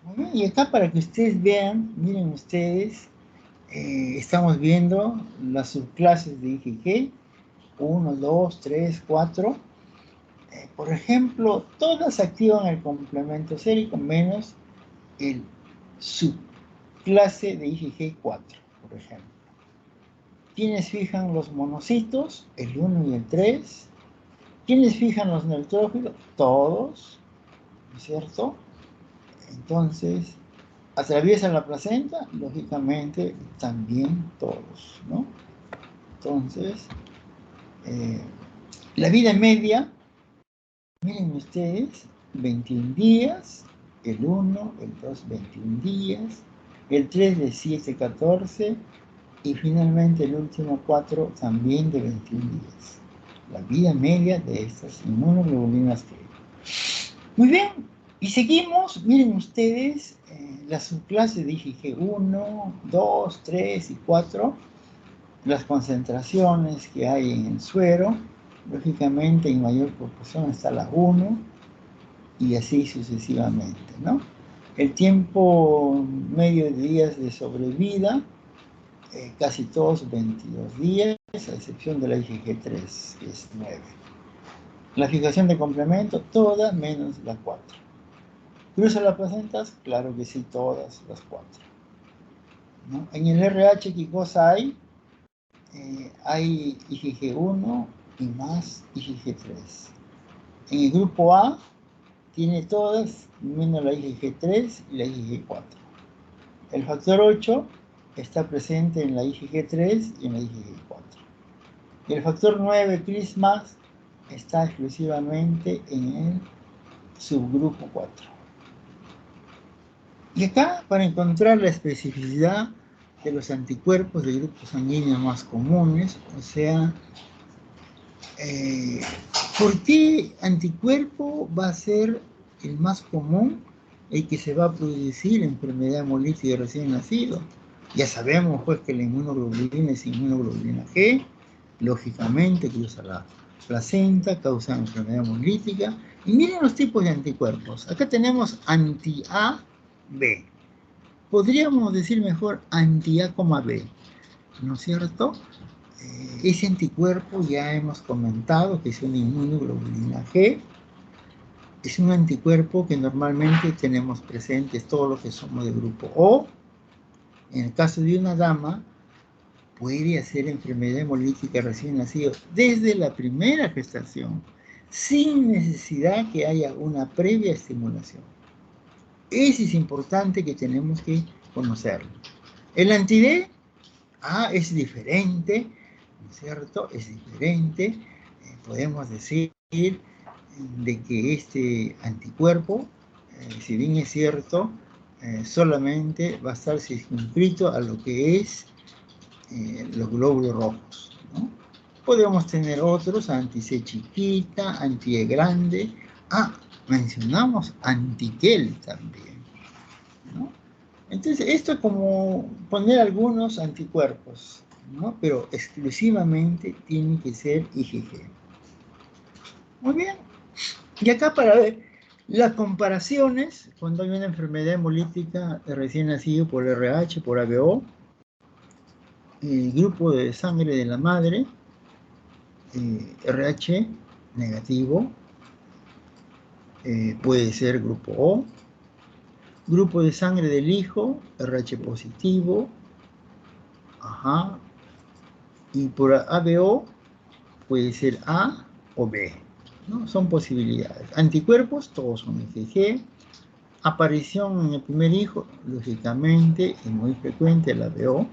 Muy bien, y acá para que ustedes vean, miren ustedes, estamos viendo las subclases de IgG, 1, 2, 3, 4. Por ejemplo, todas activan el complemento sérico menos el subclase de IgG4, por ejemplo. ¿Quiénes fijan los monocitos? El 1 y el 3. ¿Quiénes fijan los neutrófilos? Todos, ¿no es cierto? Entonces, ¿atraviesan la placenta? Lógicamente, también todos, ¿no? Entonces, la vida media, miren ustedes, 21 días, el 1, el 2, 21 días, el 3 de 7, 14, y finalmente el último 4 también de 21 días. La vida media de estas inmunoglobulinas T. Muy bien, y seguimos, miren ustedes, las subclases de IgG 1, 2, 3 y 4, las concentraciones que hay en el suero, lógicamente en mayor proporción está la 1, y así sucesivamente, ¿no? El tiempo medio de días de sobrevida, casi todos 22 días, a excepción de la IgG3, que es 9. La fijación de complemento, toda menos la 4. ¿Cruza las placentas? Claro que sí, todas las 4. ¿No? En el RH, ¿qué cosa hay? Hay IgG1 y más IgG3. En el grupo A, tiene todas menos la IgG3 y la IgG4. El factor 8 está presente en la IgG3 y en la IgG4. Y el factor 9, CRIS+, está exclusivamente en el subgrupo 4. Y acá, para encontrar la especificidad de los anticuerpos de grupos sanguíneos más comunes, o sea, ¿por qué anticuerpo va a ser el más común, el que se va a producir en enfermedad hemolítica de recién nacido? Ya sabemos pues que la inmunoglobulina es inmunoglobulina G, lógicamente cruza la placenta, causa enfermedad hemolítica. Y miren los tipos de anticuerpos. Acá tenemos anti-A, B. Podríamos decir mejor anti-A, B, ¿no es cierto? Ese anticuerpo ya hemos comentado que es una inmunoglobulina G. Es un anticuerpo que normalmente tenemos presentes todos los que somos de grupo O. En el caso de una dama, puede hacer enfermedad hemolítica recién nacido desde la primera gestación, sin necesidad que haya una previa estimulación. Eso es importante que tenemos que conocerlo. El anti-D es diferente, ¿no es cierto? Es diferente. Podemos decir de que este anticuerpo, si bien es cierto, solamente va a estar circunscrito a lo que es los glóbulos rojos, ¿no? Podemos tener otros, anti-C chiquita, anti-E grande. Mencionamos anti-Kel también, ¿no? Entonces, esto es como poner algunos anticuerpos, ¿no? Pero exclusivamente tienen que ser IgG. Muy bien. Y acá para ver las comparaciones, cuando hay una enfermedad hemolítica de recién nacido por RH, por ABO, el grupo de sangre de la madre, RH negativo, puede ser grupo O, grupo de sangre del hijo, RH positivo, y por ABO puede ser A o B, ¿no? Son posibilidades. Anticuerpos, todos son IgG. Aparición en el primer hijo, lógicamente, es muy frecuente el ABO.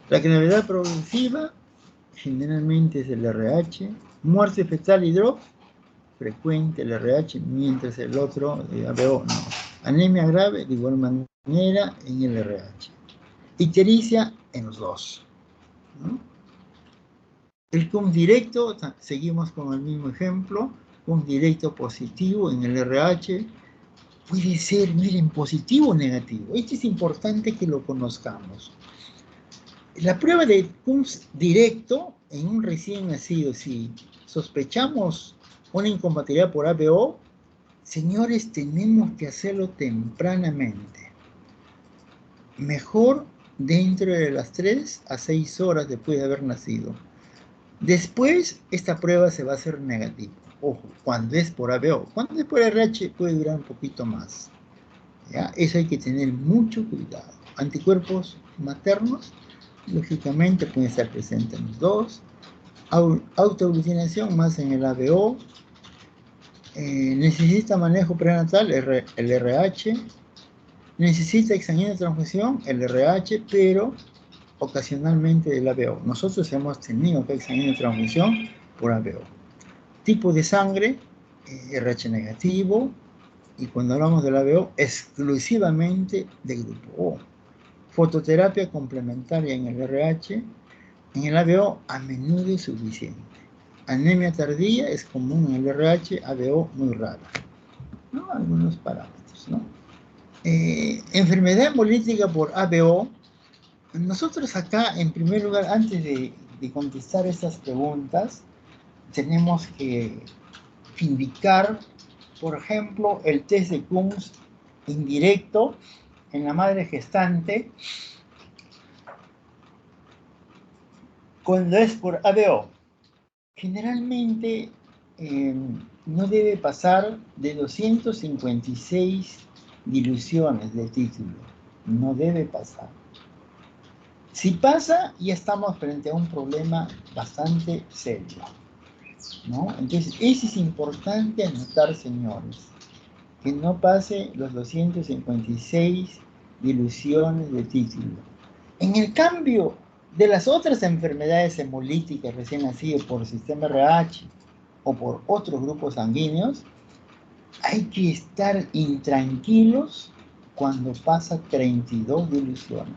La gravedad progresiva, generalmente es el RH. Muerte fetal y drop, frecuente el RH, mientras el otro, ABO, no. Anemia grave, de igual manera, en el RH. Ictericia en los dos, ¿no? El CUM directo, seguimos con el mismo ejemplo, CUM directo positivo en el RH, puede ser, miren, positivo o negativo. Esto es importante que lo conozcamos. La prueba de CUM directo en un recién nacido, si sospechamos una incompatibilidad por ABO, señores, tenemos que hacerlo tempranamente. Mejor dentro de las 3 a 6 horas después de haber nacido. Después, esta prueba se va a hacer negativa. Ojo, cuando es por ABO. Cuando es por RH puede durar un poquito más, ¿ya? Eso hay que tener mucho cuidado. Anticuerpos maternos, lógicamente, pueden estar presentes en los dos. Autoaglutinación más en el ABO. Necesita manejo prenatal, el RH. Necesita exsanguínea transfusión, el RH, pero ocasionalmente el ABO. Nosotros hemos tenido que exsanguínea transfusión por ABO. Tipo de sangre, RH negativo, y cuando hablamos del ABO, exclusivamente de grupo O. Fototerapia complementaria en el RH, en el ABO a menudo es suficiente. Anemia tardía es común en el RH, ABO muy rara, ¿no? Algunos parámetros, ¿no? Enfermedad hemolítica por ABO. Nosotros acá, en primer lugar, antes de contestar estas preguntas, tenemos que indicar, por ejemplo, el test de Coombs indirecto en la madre gestante cuando es por ABO. Generalmente no debe pasar de 256 diluciones de título. No debe pasar. Si pasa, ya estamos frente a un problema bastante serio, ¿no? Entonces, eso es importante anotar, señores, que no pase los 256 diluciones de título. En el cambio de las otras enfermedades hemolíticas recién nacidas por sistema RH o por otros grupos sanguíneos, hay que estar intranquilos cuando pasa 32 diluciones.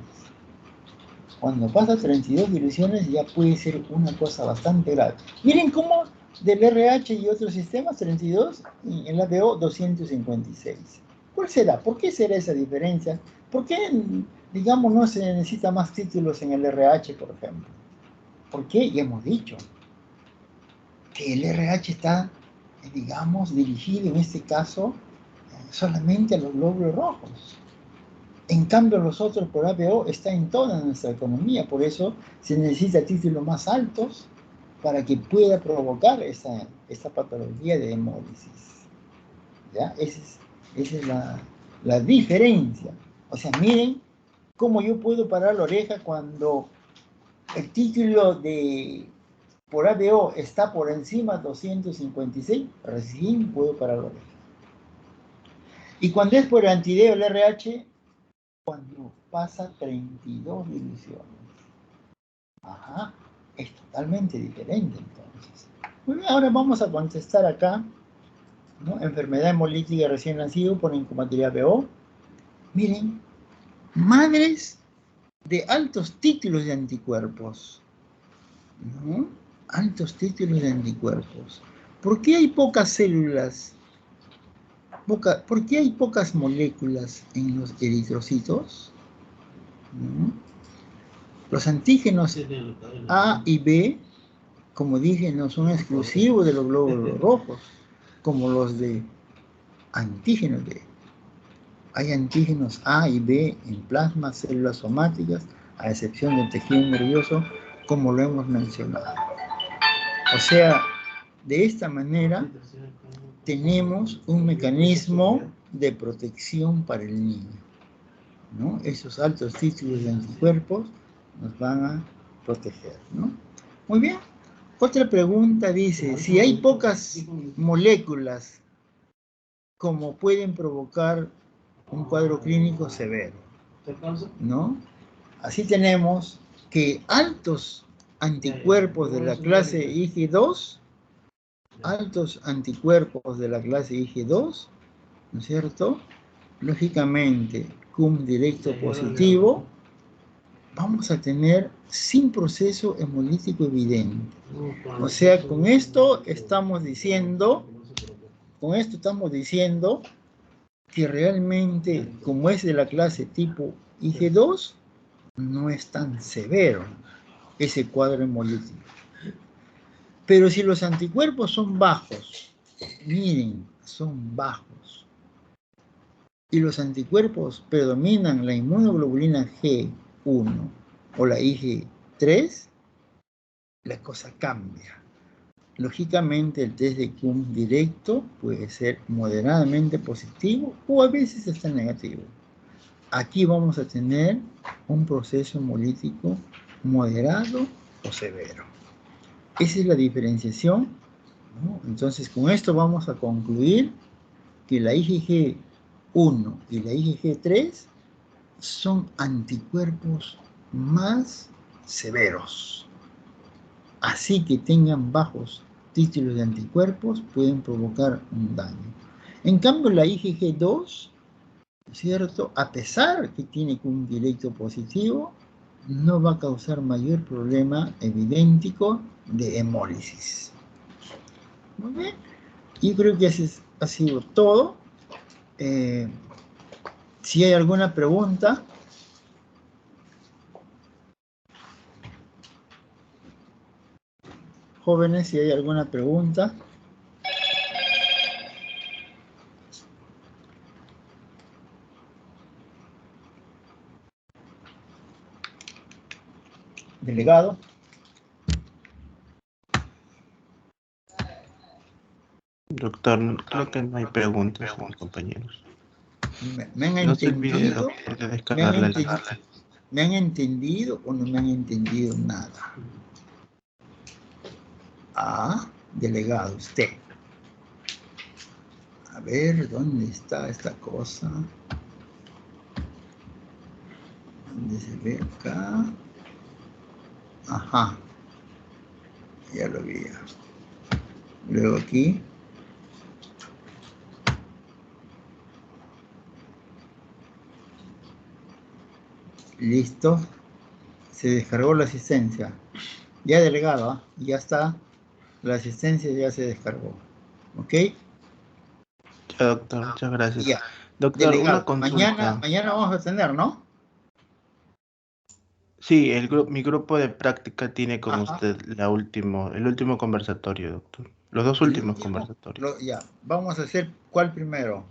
Cuando pasa 32 diluciones ya puede ser una cosa bastante grave. Miren cómo del RH y otros sistemas 32, y en la ABO 256. ¿Cuál será? ¿Por qué será esa diferencia? ¿Por qué, digamos, no se necesita más títulos en el RH, por ejemplo? ¿Por qué? Ya hemos dicho que el RH está, digamos, dirigido en este caso solamente a los glóbulos rojos. En cambio, los otros por ABO están en toda nuestra economía, por eso se necesita títulos más altos para que pueda provocar esta patología de hemólisis. ¿Ya? Esa es la diferencia. O sea, miren cómo yo puedo parar la oreja cuando el título de por ABO está por encima de 256, recién puedo parar la oreja. Y cuando es por antideo el RH, cuando pasa 32 divisiones. Ajá, es totalmente diferente entonces. Muy bien, ahora vamos a contestar acá, ¿no? Enfermedad hemolítica recién nacido por incomatibilidad BO. Miren, madres de altos títulos de anticuerpos, ¿no? Altos títulos de anticuerpos. ¿Por qué hay pocas células? ¿Por qué hay pocas moléculas en los eritrocitos? ¿No? Los antígenos A y B, como dije, no son exclusivos de los glóbulos rojos, como los de antígenos B. Hay antígenos A y B en plasma, células somáticas, a excepción del tejido nervioso, como lo hemos mencionado. O sea, de esta manera tenemos un mecanismo de protección para el niño, ¿no? Esos altos títulos de anticuerpos nos van a proteger, ¿no? Muy bien. Otra pregunta dice, si hay pocas moléculas, ¿cómo pueden provocar un cuadro clínico severo? ¿No? Así tenemos que altos anticuerpos de la clase Ig2, altos anticuerpos de la clase Ig2, ¿no es cierto? Lógicamente, cum directo positivo, vamos a tener sin proceso hemolítico evidente. O sea, con esto estamos diciendo que realmente, como es de la clase tipo Ig2, no es tan severo ese cuadro hemolítico. Pero si los anticuerpos son bajos, miren, son bajos, y los anticuerpos predominan la inmunoglobulina G1 o la Ig3, la cosa cambia. Lógicamente el test de cum directo puede ser moderadamente positivo o a veces está negativo. Aquí vamos a tener un proceso hemolítico moderado o severo. Esa es la diferenciación, ¿no? Entonces con esto vamos a concluir que la IgG1 y la IgG3 son anticuerpos más severos. Así que tengan bajos títulos de anticuerpos, pueden provocar un daño. En cambio, la IgG2, ¿cierto? A pesar que tiene un directo positivo, no va a causar mayor problema evidéntico de hemólisis. Muy bien. Y creo que ese ha sido todo. Si hay alguna pregunta. Jóvenes, si hay alguna pregunta. Delegado. Doctor, creo que no hay preguntas, compañeros. ¿Me han No se olvide, entendido? doctor, de descargar la lista. ¿Me han entendido o no me han entendido nada? Ah, delegado, usted. A ver, ¿dónde está esta cosa? ¿Dónde se ve acá? Ajá. Ya lo vi. Luego aquí. Listo. Se descargó la asistencia. Ya delegado, ¿eh? Ya está. La asistencia ya se descargó. ¿Ok? Ya, doctor, muchas gracias. Ya. Doctor, Delegado, una consulta. mañana vamos a tener, ¿no? Sí, mi grupo de práctica tiene con Ajá. usted el último conversatorio, doctor. Los dos últimos conversatorios. Ya. Vamos a hacer, ¿cuál primero?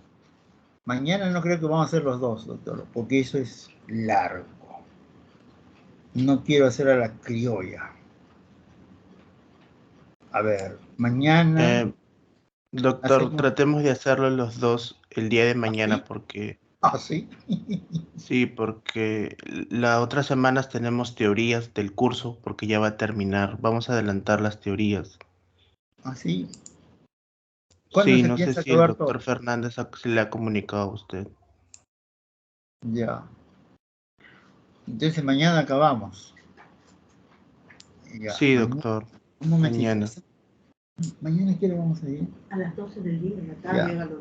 Mañana no creo que vamos a hacer los dos, doctor, porque eso es largo. No quiero hacer a la criolla. A ver, mañana Doctor, hacemos tratemos de hacerlo los dos el día de mañana aquí. porque Ah, sí. Sí, porque la otras semanas tenemos teorías del curso, porque ya va a terminar. Vamos a adelantar las teorías. Así. ¿Cuándo Sí, se no sé piensa si el acabar todo? doctor Fernández se le ha comunicado a usted. Ya. Entonces mañana acabamos. Ya. Sí, Mañana, doctor, un momentito. mañana. ¿Mañana qué hora vamos a ir? A las 12 del día, en la tarde, Ya. llega a las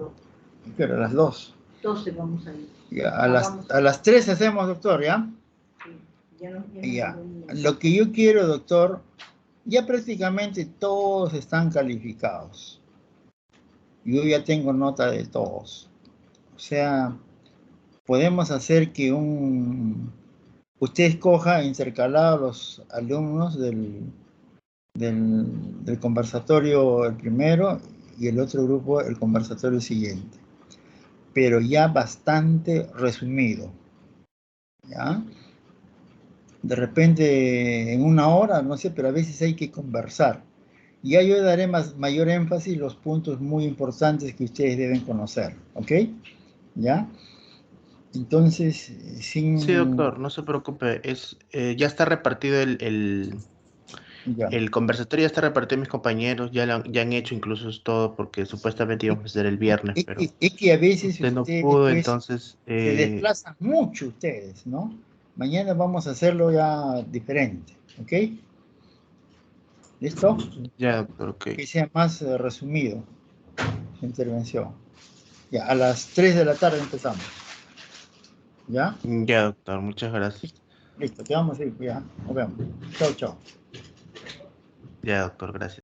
¿Qué hora? A las 2. 12 vamos a ir. Ya. A las 3 hacemos, doctor, ¿ya? Sí, ya no Ya. volvemos. Lo que yo quiero, doctor, ya prácticamente todos están calificados. Yo ya tengo nota de todos. O sea, podemos hacer que usted escoja intercalado los alumnos del conversatorio el primero y el otro grupo el conversatorio siguiente. Pero ya bastante resumido. ¿Ya? De repente en una hora, no sé, pero a veces hay que conversar. Ya yo daré mayor énfasis los puntos muy importantes que ustedes deben conocer, ¿ok? ¿Ya? Entonces, Sí, doctor, no se preocupe. Ya está repartido Ya. el conversatorio, ya está repartido a mis compañeros, ya han hecho incluso todo, porque supuestamente íbamos a hacer el viernes, pero Es que a veces usted no ustedes, pudo, pues, entonces, se desplazan mucho ustedes, ¿no? Mañana vamos a hacerlo ya diferente, ¿ok? ¿Listo? ya, doctor, ok. Que sea más resumido su intervención. Ya, a las 3 de la tarde empezamos. ¿Ya? Ya, doctor, muchas gracias. Listo, quedamos ahí, ya. Nos vemos. Chao, chao. Ya, doctor, gracias.